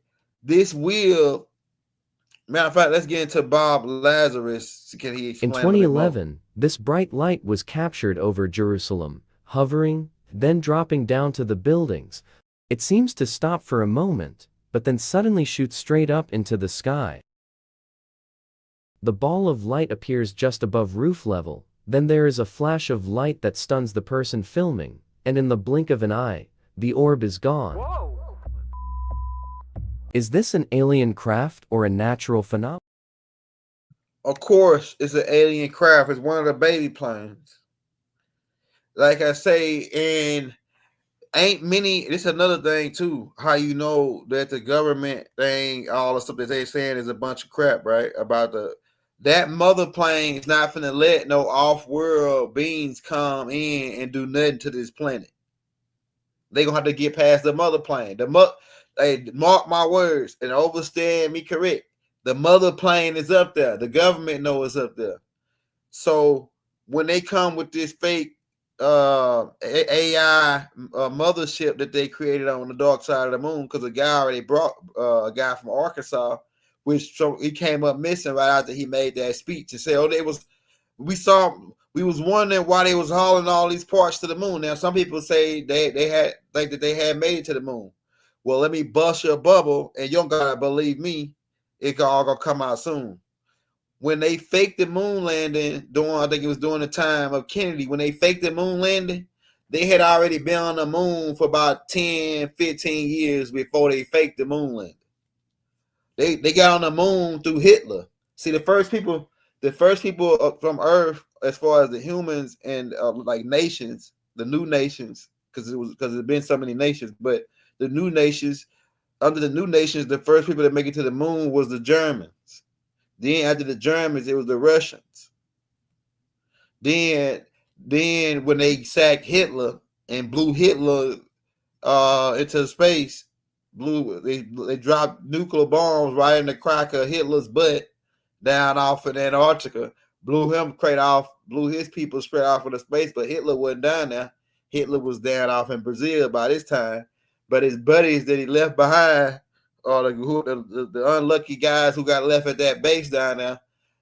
this will. Matter of fact, let's get into Bob Lazarus. Can he explain? In 2011, this bright light was captured over Jerusalem, hovering, then dropping down to the buildings. It seems to stop for a moment, but then suddenly shoots straight up into the sky. The ball of light appears just above roof level, then there is a flash of light that stuns the person filming, and in the blink of an eye, the orb is gone. Whoa. Is this an alien craft or a natural phenomenon? Of course, it's an alien craft. It's one of the baby planes. Like I say, and ain't many. This is another thing too. How you know that the government thing, all the stuff that they're saying is a bunch of crap, right? About that mother plane is not finna let no off-world beings come in and do nothing to this planet. They gonna have to get past the mother plane. Hey, mark my words and overstand me correct. The mother plane is up there. The government knows it's up there. So when they come with this fake AI mothership that they created on the dark side of the moon, because a guy already brought a guy from Arkansas, which he came up missing right after he made that speech and said, we was wondering why they was hauling all these parts to the moon. Now some people say they had made it to the moon. Well, let me bust your bubble, and you don't gotta believe me. It all gonna come out soon. When they faked the moon landing, I think it was during the time of Kennedy, when they faked the moon landing, they had already been on the moon for about 10, 15 years before they faked the moon landing. They got on the moon through Hitler. See, the first people from Earth, as far as the humans and like nations, the new nations, because there's been so many nations, but the new nations, under the new nations, the first people that make it to the moon was the Germans. Then after the Germans, it was the Russians. Then when they sacked Hitler and blew Hitler into space, they dropped nuclear bombs right in the crack of Hitler's butt down off in Antarctica, blew his people straight off into space, but Hitler wasn't down there. Hitler was down off in Brazil by this time. But his buddies that he left behind, or the unlucky guys who got left at that base down there,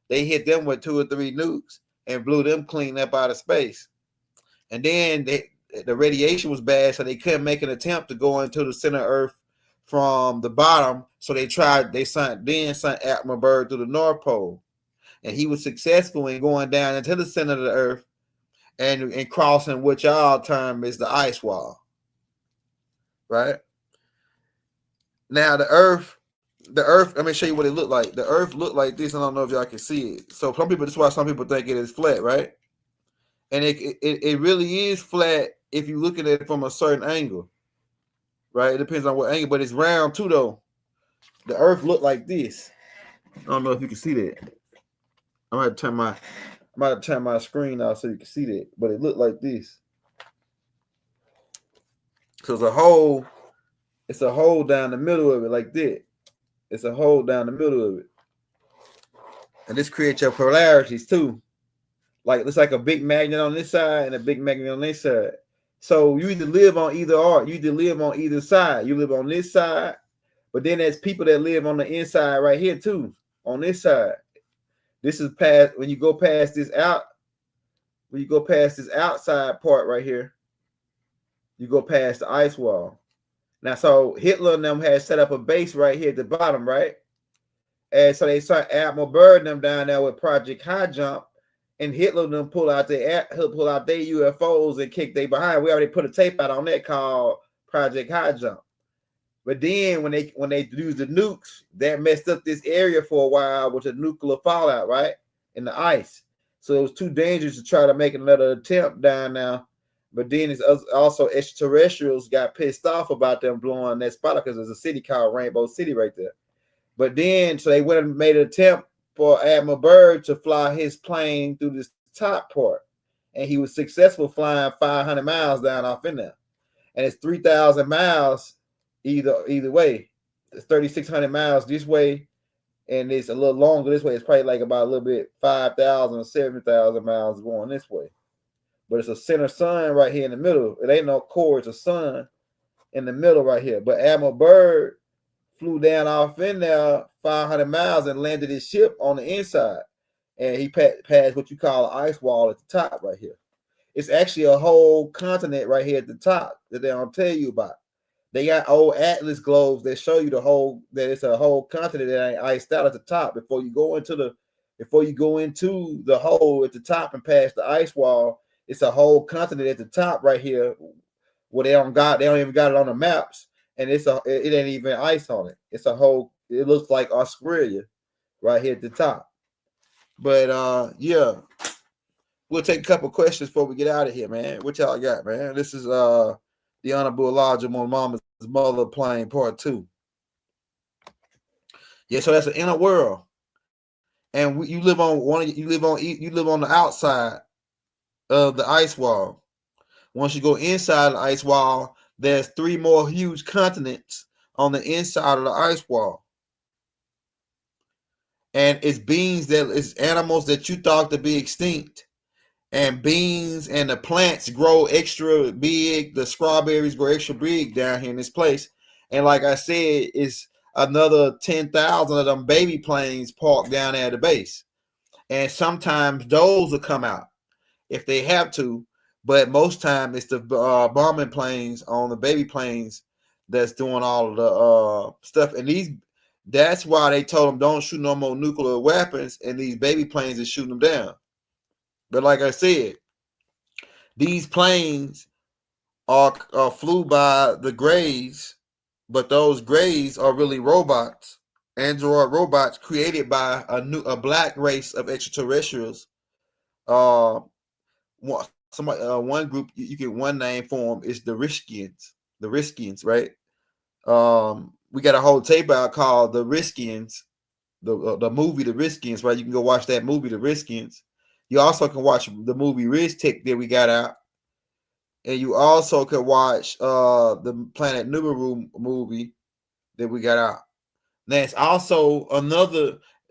they hit them with 2 or 3 nukes and blew them clean up out of space. And then the radiation was bad, so they couldn't make an attempt to go into the center of Earth from the bottom. So they sent Admiral Byrd to the North Pole. And he was successful in going down into the center of the Earth and crossing what y'all term is the ice wall. Right now, the Earth. Let me show you what it looked like. The Earth looked like this. I don't know if y'all can see it. So that's why some people think it is flat, right? And it really is flat if you're looking at it from a certain angle, right? It depends on what angle, but it's round too, though. The Earth looked like this. I don't know if you can see that. I might turn my screen off so you can see that, but it looked like this. So it's a hole down the middle of it like that. It's a hole down the middle of it. And this creates your polarities too. Like it's like a big magnet on this side and a big magnet on this side. So you either live on either or. You either live on either side. You live on this side, but then there's people that live on the inside right here too, on this side. This is when you go past this outside part right here, you go past the ice wall. Now, so Hitler and them had set up a base right here at the bottom, right? And so they sent Admiral Byrd and them down there with Project High Jump, and Hitler them pull out their UFOs and kick they behind. We already put a tape out on that called Project High Jump. But then when they used the nukes, that messed up this area for a while with the nuclear fallout, right? In the ice. So it was too dangerous to try to make another attempt down now. But then it's also extraterrestrials got pissed off about them blowing that spot because there's a city called Rainbow City right there. But then, so they went and made an attempt for Admiral Byrd to fly his plane through this top part. And he was successful flying 500 miles down off in there. And it's 3,000 miles either way. It's 3,600 miles this way, and it's a little longer this way. It's probably like about a little bit 5,000 or 7,000 miles going this way. But it's a center sun right here in the middle. It ain't no core, it's a sun in the middle right here. But Admiral Byrd flew down off in there 500 miles and landed his ship on the inside. And he passed what you call an ice wall at the top right here. It's actually a whole continent right here at the top that they don't tell you about. They got old atlas globes that show you that it's a whole continent that ain't iced out at the top before you go into the hole at the top and past the ice wall. It's a whole continent at the top right here where they don't even got it on the maps, and it ain't even ice on it. It looks like Australia right here at the top. But yeah, we'll take a couple questions before we get out of here, man. What y'all got, man? This is the Honorable Elijah Muhammad's Motherplane Part 2. Yeah, so that's an inner world, and you live on the outside of the ice wall. Once you go inside the ice wall, there's 3 more huge continents on the inside of the ice wall, and it's animals that you thought to be extinct. And beans and the plants grow extra big. The strawberries grow extra big down here in this place. And like I said, it's another 10,000 of them baby planes parked down there at the base. And sometimes those will come out if they have to. But most time it's the bombing planes on the baby planes that's doing all of the stuff. And that's why they told them don't shoot no more nuclear weapons. And these baby planes are shooting them down. But like I said, these planes are flew by the Greys, but those Greys are really robots, android robots created by a black race of extraterrestrials. One group you get one name for them is the Riskians. The Riskians, right? We got a whole tape out called The Riskians, the movie The Riskians, right? You can go watch that movie, The Riskians. You also can watch the movie Riztech that we got out. And you also can watch the Planet Nibiru movie that we got out. There's also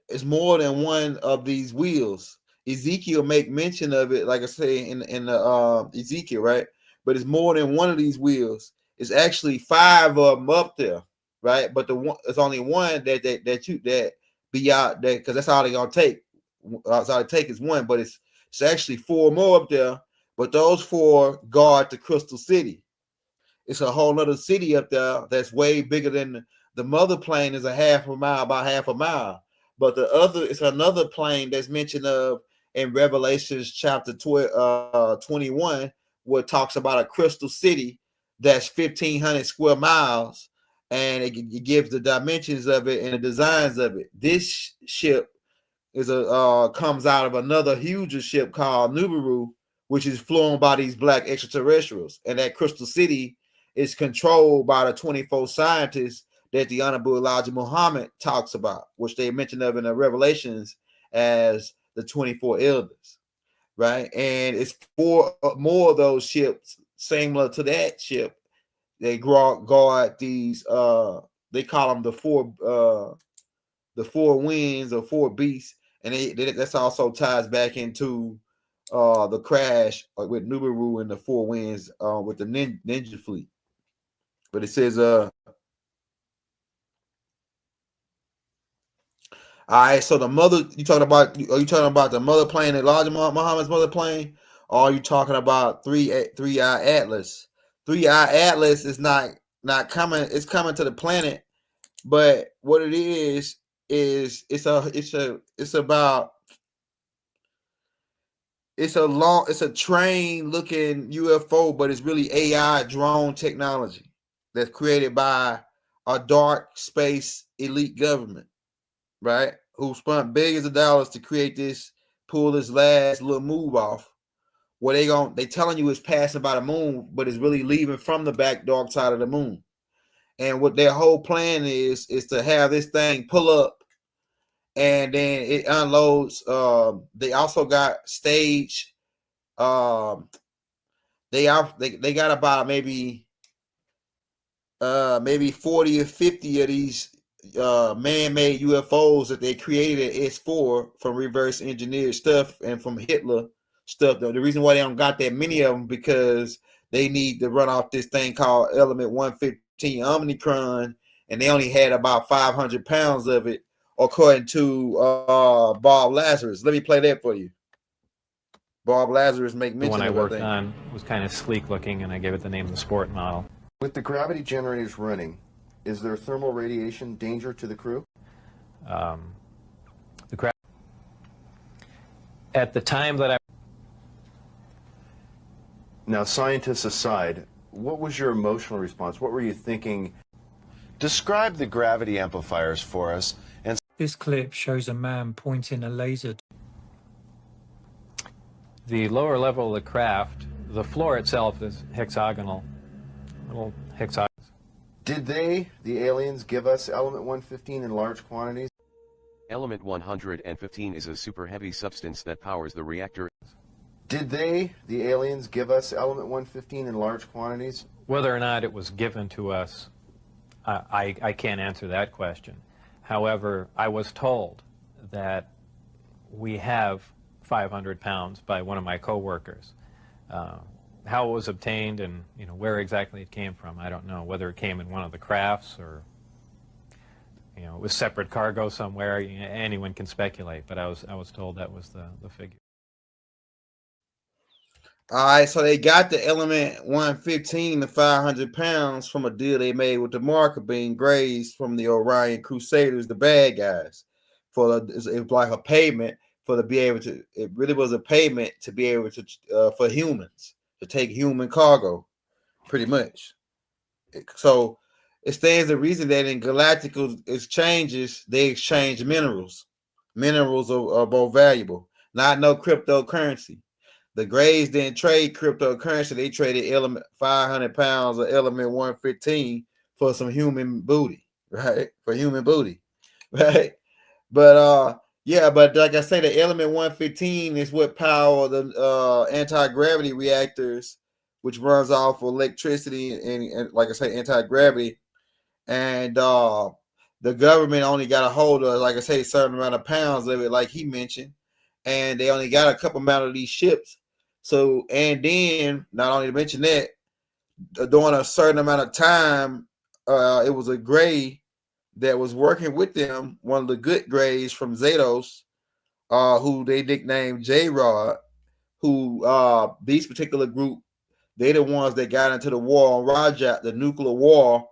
it's more than one of these wheels. Ezekiel make mention of it, like I say in the Ezekiel, right? But it's more than one of these wheels. It's actually 5 of them up there, right? But it's only one that be out there because that's all they're gonna take. All they take is one, but it's actually 4 more up there. But those 4 guard the Crystal City. It's a whole other city up there that's way bigger than the mother plane is about half a mile. But it's another plane that's mentioned of in Revelations chapter 21, where it talks about a crystal city that's 1,500 square miles, and it gives the dimensions of it and the designs of it. This ship comes out of another huger ship called Nibiru, which is flown by these black extraterrestrials. And that Crystal City is controlled by the 24 scientists that the Honorable Elijah Muhammad talks about, which they mentioned of in the Revelations as the 24 elders, right? And it's 4 more of those ships similar to that ship. They guard these, they call them the 4 winds or 4 beasts. And that's also ties back into the crash with Nibiru and the 4 winds with the ninja fleet. But it says, all right, so are you talking about the mother plane, Elijah Muhammad's mother plane, or are you talking about 3-eye Atlas? 3-eye Atlas is not coming, it's coming to the planet, but what it is is it's a train looking UFO, but it's really AI drone technology that's created by a dark space elite government, right? Who spent billions of dollars to create this, pull this last little move off. Where they telling you it's passing by the moon, but it's really leaving from the back dark side of the moon. And what their whole plan is to have this thing pull up, and then it unloads. They also got stage. They got about maybe 40 or 50 of these man-made UFOs that they created at S4 from reverse engineered stuff and from Hitler stuff. The reason why they don't got that many of them because they need to run off this thing called element 115 omnicron, and they only had about 500 pounds of it, according to Bob Lazarus. Let me play that for you. Bob Lazarus make mention The one I of worked that thing. on was kind of sleek looking, and I gave it the name of the sport model. With the gravity generators running, is there thermal radiation danger to the crew? At the time that I... Now, scientists aside, what was your emotional response? What were you thinking? Describe the gravity amplifiers for us. And this clip shows a man pointing a laser. The lower level of the craft, the floor itself is hexagonal, little hexagons. Did they, the aliens, give us element 115 in large quantities? Element 115 is a super heavy substance that powers the reactor. Did they, the aliens, give us element 115 in large quantities? Whether or not it was given to us, I can't answer that question. However, I was told that we have 500 pounds by one of my co-workers. How it was obtained and where exactly it came from, I don't know. Whether it came in one of the crafts or it was separate cargo somewhere. Anyone can speculate, but I was told that was the figure. All right, so they got the element 115 to 500 pounds from a deal they made with the marker being grazed from the Orion Crusaders, the bad guys. It was like a payment for to be able to. It really was a payment to be able to for humans to take human cargo, pretty much. So it stands the reason that in galactic exchanges they exchange minerals. Minerals are more valuable, not no cryptocurrency. The Grays didn't trade cryptocurrency. They traded element 500 pounds of element 115 for some human booty, right? For human booty, right? But yeah, but like I say, the element 115 is what power the anti-gravity reactors, which runs off electricity and like I say, anti-gravity. And the government only got a hold of, like I say, a certain amount of pounds of it, like he mentioned, and they only got a couple amount of these ships. So, and then not only to mention that, during a certain amount of time, it was a Gray that was working with them, one of the good Grays from Zados, who they nicknamed J-Rod, who these particular group, they're the ones that got into the war on Rajat, the nuclear war.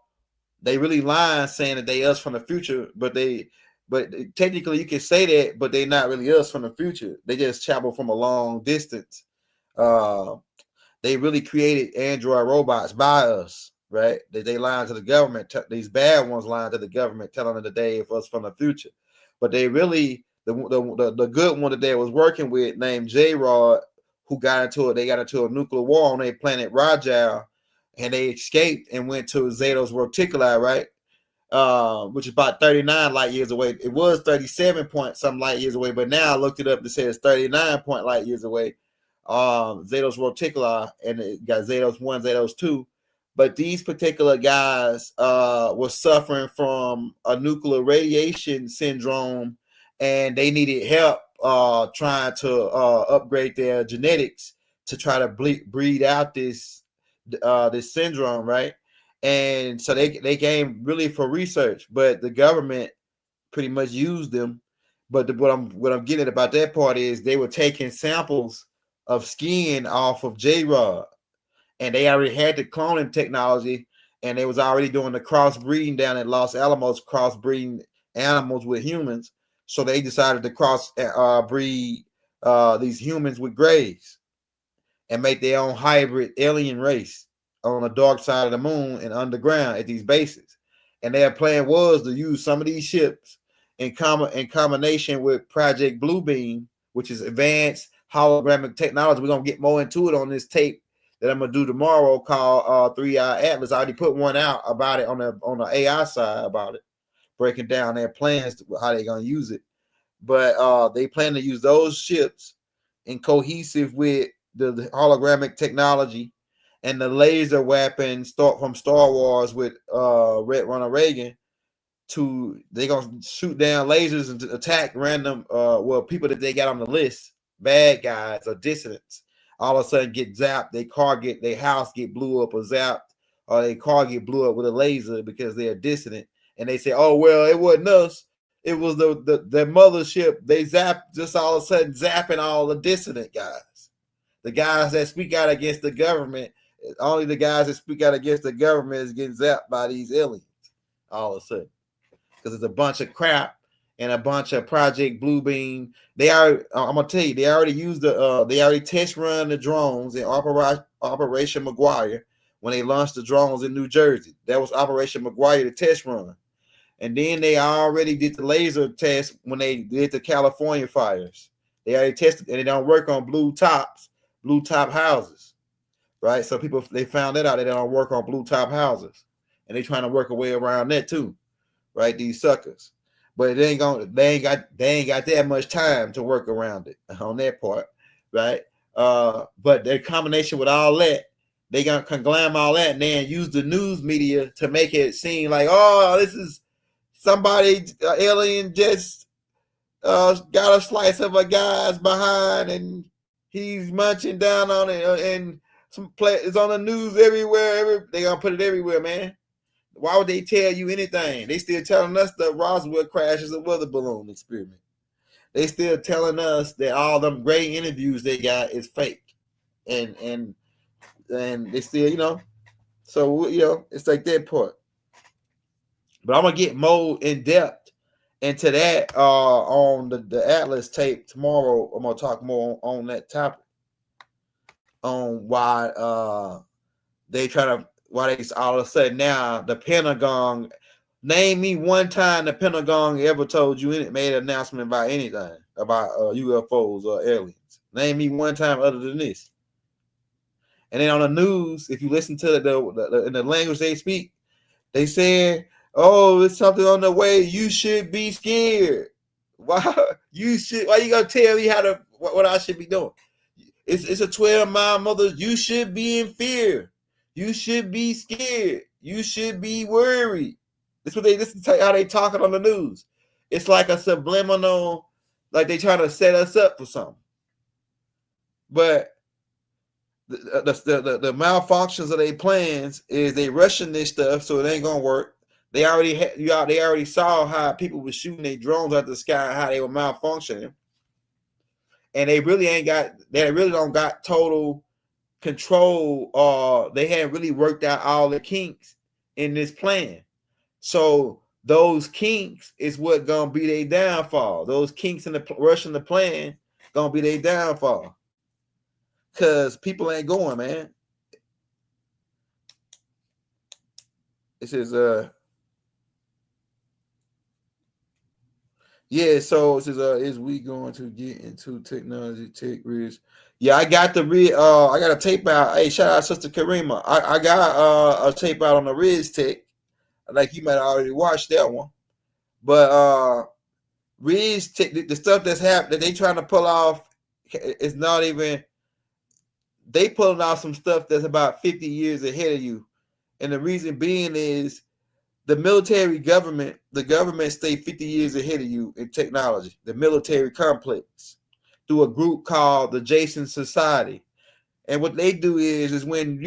They really lying saying that they us from the future, but technically you can say that, but they're not really us from the future. They just travel from a long distance. They really created android robots by us, right? They lying to the government. These bad ones lying to the government, telling them that they of us from the future. But they really the good one that they was working with, named J-Rod, who got into it. They got into a nuclear war on their planet Rajal, and they escaped and went to Zados Reticuli, right? Which is about 39 light years away. It was 37 point some light years away, but now I looked it up to say it's 39 point light years away. Zados Reticuli, and it got Zados 1, Zados 2. But these particular guys were suffering from a nuclear radiation syndrome, and they needed help trying to upgrade their genetics to try to breed out this syndrome, right? And so they came really for research, but the government pretty much used them. But what I'm getting about that part is they were taking samples of skin off of J-Rod, and they already had the cloning technology, and they was already doing the crossbreeding down at Los Alamos, crossbreeding animals with humans. So they decided to cross breed these humans with grays and make their own hybrid alien race on the dark side of the moon and underground at these bases. And their plan was to use some of these ships in combination with Project Bluebeam, which is advanced holographic technology. We're gonna get more into it on this tape that I'm gonna do tomorrow called 3-Eye Atlas. I already put one out about it on the AI side about it, breaking down their plans to how they're gonna use it. But they plan to use those ships in cohesive with the holographic technology and the laser weapon from Star Wars with Red Ronald Reagan. They're gonna shoot down lasers and attack random people that they got on the list, bad guys or dissidents. All of a sudden get zapped, their house get blew up or zapped, or their car get blew up with a laser because they're dissident. And they say, oh well, it wasn't us, it was the mothership. They zapped, just all of a sudden zapping all the dissident guys, the guys that speak out against the government. Only the guys that speak out against the government is getting zapped by these aliens all of a sudden, because it's a bunch of crap and a bunch of Project Bluebeam. I'm gonna tell you, they already used they already test run the drones in Operation McGuire when they launched the drones in New Jersey. That was Operation McGuire, the test run. And then they already did the laser test when they did the California fires. They already tested, and they don't work on blue top houses, right? So they found that out. They don't work on blue top houses, and they're trying to work a way around that too, right? These suckers, but they ain't got that much time to work around it on that part, right? But their combination with all that, they gonna conglam all that and then use the news media to make it seem like, oh, this is somebody alien just got a slice of a guy's behind and he's munching down on it, and it's on the news everywhere. They gonna put it everywhere, man. Why would they tell you anything? They still telling us the Roswell crash is a weather balloon experiment. They still telling us that all them great interviews they got is fake, and they still, so it's like that part. But I'm gonna get more in depth into that on the Atlas tape tomorrow. I'm gonna talk more on that topic, on why they all of a sudden now the Pentagon. Name me one time the Pentagon ever told you made an announcement about anything about UFOs or aliens. Name me one time other than this. And then on the news, if you listen to in the language they speak, they say, "Oh, it's something on the way. You should be scared." Why you gonna tell me what I should be doing? It's a 12-mile mother. You should be in fear. You should be scared. You should be worried. This is how they talking on the news. It's like a subliminal, like they trying to set us up for something. But the malfunctions of their plans is they rushing this stuff, so it ain't gonna work. They already saw how people were shooting their drones out the sky, how they were malfunctioning, and they really don't got total control. They hadn't really worked out all the kinks in this plan. So those kinks is what gonna be their downfall. Those kinks in the rushing the plan gonna be their downfall. Cause people ain't going, man. This is yeah, so it says is we going to get into technology tech risk? Yeah, I got I got a tape out. Hey, shout out Sister Karima. I got a tape out on the Riz Tech. Like you might have already watched that one. But Riz Tech, the stuff that's happening, they trying to pull off, it's not even, they pulling off some stuff that's about 50 years ahead of you. And the reason being is the government stay 50 years ahead of you in technology, the military complex, through a group called the Jason Society. And what they do is when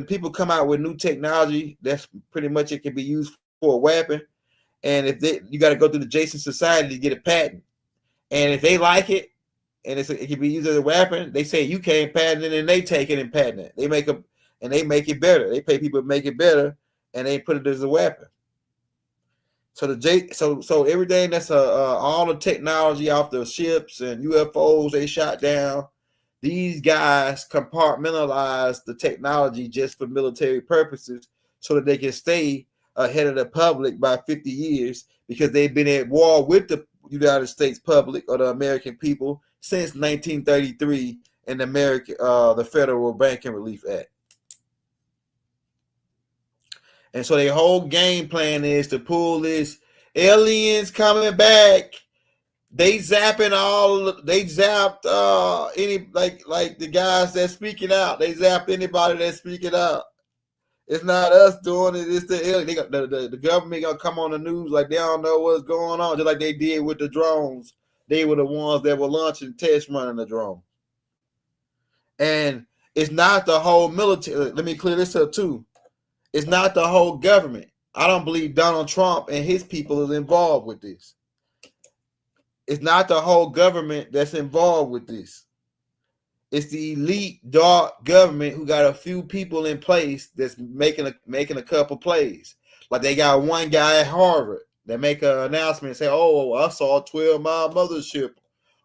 people come out with new technology, that's pretty much it can be used for a weapon. And you got to go through the Jason Society to get a patent. And if they like it, and it can be used as a weapon, they say you can't patent it, and they take it and patent it. They make it better. They pay people to make it better, and they put it as a weapon. So so everything that's all the technology off the ships and UFOs they shot down. These guys compartmentalize the technology just for military purposes, so that they can stay ahead of the public by 50 years, because they've been at war with the United States public or the American people since 1933 in the Federal Banking Relief Act. And so their whole game plan is to pull this aliens coming back. They zapped any like the guys that's speaking out. They zapped anybody that's speaking out. It's not us doing it. It's the alien. The government gonna come on the news like they don't know what's going on, just like they did with the drones. They were the ones that were launching test running the drone. And it's not the whole military. Let me clear this up too. It's not the whole government. I don't believe Donald Trump and his people is involved with this. It's not the whole government that's involved with this. It's the elite dark government who got a few people in place that's making a couple plays. Like they got one guy at Harvard that make an announcement and say, "Oh, I saw a 12-mile mothership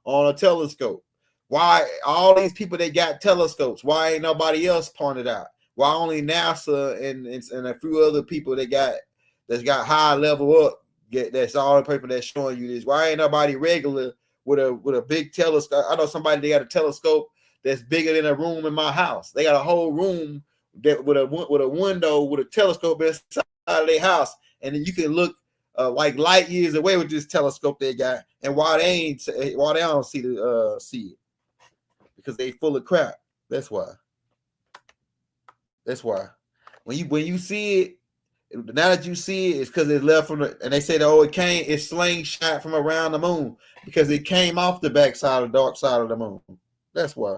on a telescope." Why all these people they got telescopes? Why ain't nobody else pointed out? Why only NASA and a few other people that's got high level up? That's all the people that's showing you this. Why ain't nobody regular with a big telescope? I know somebody they got a telescope that's bigger than a room in my house. They got a whole room that with a window with a telescope inside of their house, and then you can look like light years away with this telescope they got. And why they don't see it? Because they full of crap. That's why. That's why. When you see it. Now that you see it, it's because it left from and they said, "Oh, it's slingshot from around the moon," because it came off the backside of the dark side of the moon. That's why.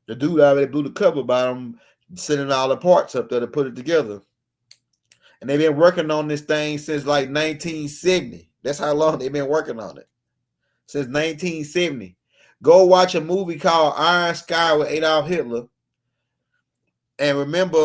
The dude already blew the cover by them, sending all the parts up there to put it together. And they've been working on this thing since like 1970. That's how long they've been working on it. Since 1970. Go watch a movie called Iron Sky with Adolf Hitler. And remember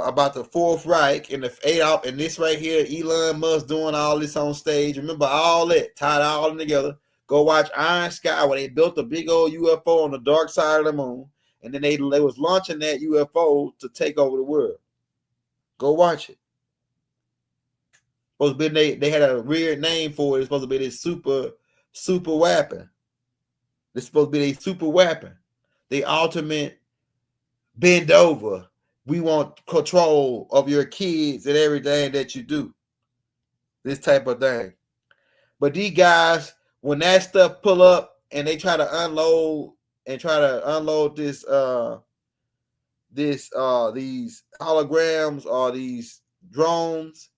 about the Fourth Reich and the Adolf and this right here, Elon Musk doing all this on stage. Remember all that, tied all them together. Go watch Iron Sky where they built a big old UFO on the dark side of the moon. And then they was launching that UFO to take over the world. Go watch it. Supposed to be they had a weird name for it. It's supposed to be this super weapon. It's supposed to be a super weapon. The ultimate bend over. We want control of your kids and everything that you do. This type of thing. But these guys, when that stuff pull up and they try to unload this these holograms or these drones,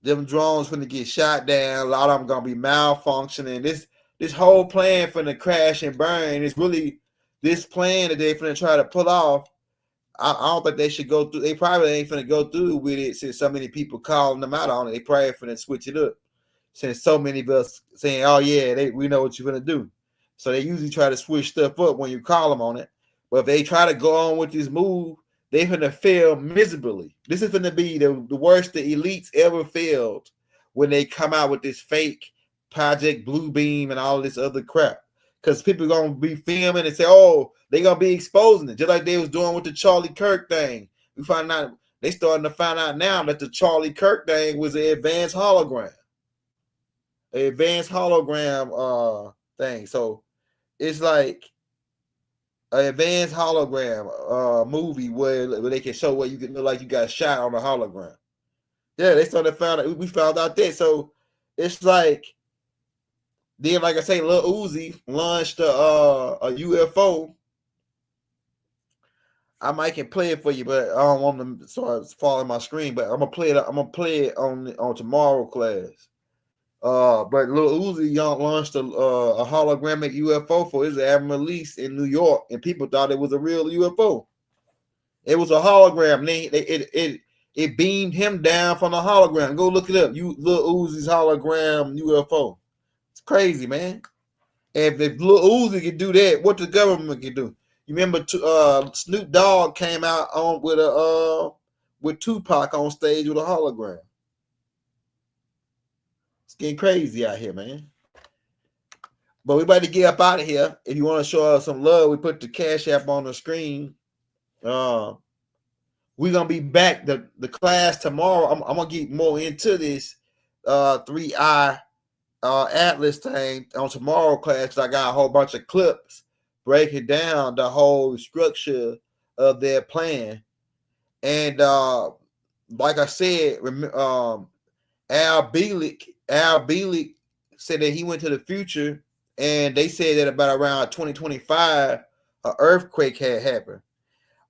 them drones finna get shot down. A lot of them gonna be malfunctioning. This whole plan finna crash and burn. It's really this plan that they finna try to pull off. I don't think they should go through. They probably ain't finna go through with it since so many people calling them out on it. They probably finna switch it up since so many of us saying, "Oh yeah, we know what you're gonna do." So they usually try to switch stuff up when you call them on it. But if they try to go on with this move, they finna fail miserably. This is finna be the worst the elites ever failed when they come out with this fake Project Bluebeam and all this other crap. Because people are gonna be filming and say, "Oh, they're gonna be exposing it," just like they was doing with the Charlie Kirk thing. We find out they starting to find out now that the Charlie Kirk thing was an advanced hologram, thing. So it's like an advanced hologram movie where they can show what you can look like you got shot on a hologram. Yeah, they started to find out. We found out that. So it's like. Then, like I say, Lil Uzi launched a UFO. I might can play it for you, but I don't want them to start falling my screen. But I'm gonna play it on tomorrow class. But Lil Uzi launched a hologramic UFO for his album release in New York, and people thought it was a real UFO. It was a hologram. It beamed him down from the hologram. Go look it up. Lil Uzi's hologram UFO. It's crazy, man. And if Lil Uzi can do that, what the government can do? You remember Snoop Dogg came out on with Tupac on stage with a hologram. It's getting crazy out here, man. But we about to get up out of here. If you want to show us some love, we put the Cash App on the screen. We're gonna be back the class tomorrow. I'm gonna get more into this 3i Atlas thing on tomorrow class, because I got a whole bunch of clips breaking down the whole structure of their plan. And like I said, Al Bielek said that he went to the future, and they said that about around 2025, an earthquake had happened.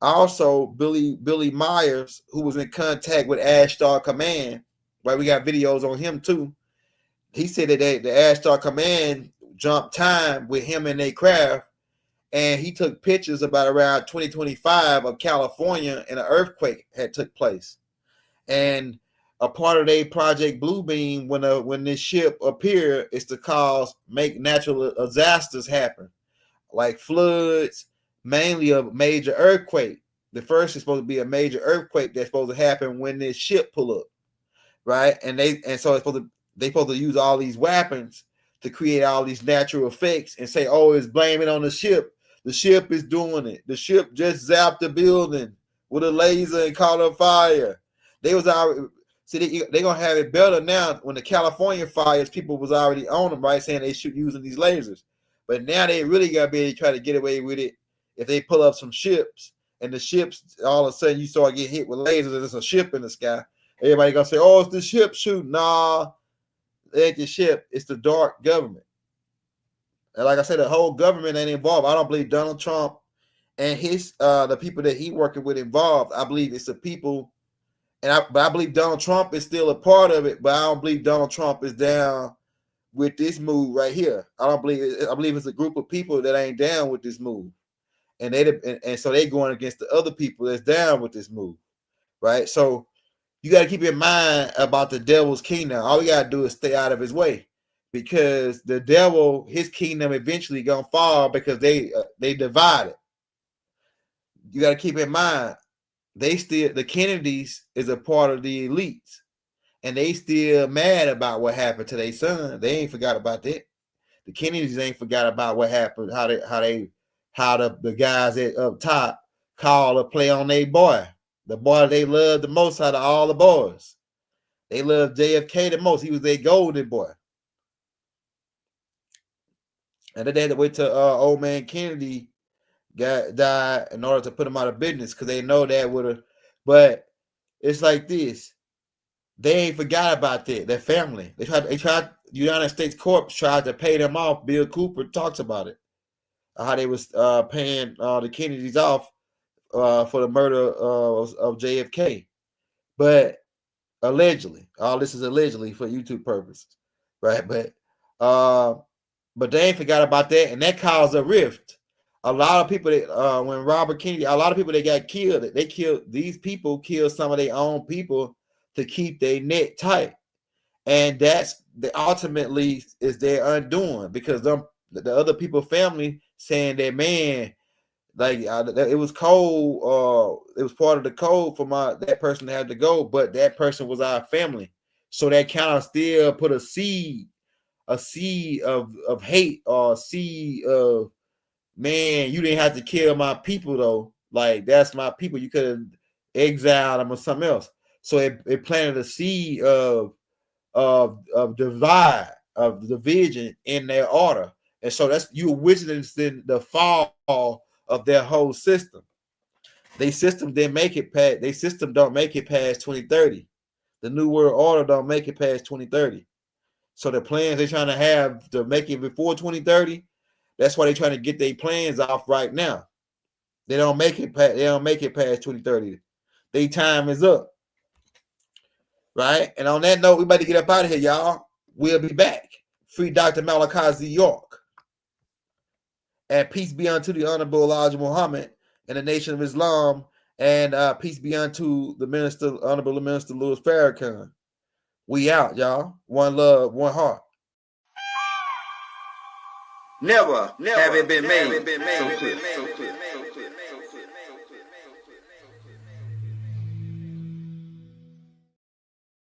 Also, Billy Myers, who was in contact with Ashtar Command, right? We got videos on him too. He said that the Ashtar Command jumped time with him and their craft, and he took pictures about around 2025 of California, and an earthquake had took place. And a part of their Project Bluebeam, when this ship appeared, is to make natural disasters happen, like floods, mainly a major earthquake. The first is supposed to be a major earthquake that's supposed to happen when this ship pull up, right? So they supposed to use all these weapons to create all these natural effects and say, oh, it's blaming on the ship. The ship is doing it. The ship just zapped the building with a laser and caught on fire. They was already, see, they're gonna have it better now. When the California fires, people was already on them, right, saying they shoot using these lasers. But now they really gotta be able to try to get away with it if they pull up some ships, and the ships all of a sudden you start getting hit with lasers and there's a ship in the sky. Everybody gonna say, oh, it's the ship shooting. Nah, it ain't the ship, it's the dark government. And like I said, the whole government ain't involved. I don't believe Donald Trump and his the people that he working with involved. I believe it's the people, but I believe Donald Trump is still a part of it, but I don't believe Donald Trump is down with this move right here. I believe it's a group of people that ain't down with this move. And so they going against the other people that's down with this move. Right? So you got to keep in mind about the devil's kingdom. All we got to do is stay out of his way, because the devil, his kingdom eventually gonna fall because they divided. You got to keep in mind, the Kennedys is a part of the elites, and they still mad about what happened to their son. They ain't forgot about that. The Kennedys ain't forgot about what happened, how the guys up top call or play on their boy. The boy they love the most out of all the boys. They love JFK the most. He was their golden boy. And then they had to wait till old man Kennedy died in order to put him out of business, because they know that would have. But it's like this. They ain't forgot about that. Their family. They tried. United States Corps tried to pay them off. Bill Cooper talks about it. How they was paying the Kennedys off for the murder of JFK. But allegedly, all this is allegedly for YouTube purposes, right? But they ain't forgot about that, and that caused a rift. A lot of people that when Robert Kennedy, a lot of people that got killed, these people killed some of their own people to keep their neck tight, and that's ultimately is their undoing, because the other people family saying that, man, like it was cold, it was part of the code for that person to have to go, but that person was our family, so that kind of still put a seed of hate, or a seed of, man, you didn't have to kill my people though. Like, that's my people. You could have exiled them or something else. So it planted a seed of divide, of division in their order. And so that's you witnessing the fall of their whole system. Their system didn't make it past. Their system don't make it past 2030. The New World Order don't make it past 2030. So the plans they're trying to have to make it before 2030. That's why they're trying to get their plans off right now. They don't make it past 2030. Their time is up. Right? And on that note, we better get up out of here, y'all. We'll be back. Free Dr. Malachi Z. York. And peace be unto the Honorable Elijah Muhammad and the Nation of Islam. And peace be unto the Honorable Minister Louis Farrakhan. We out, y'all. One love, one heart. Never have it been made so clear.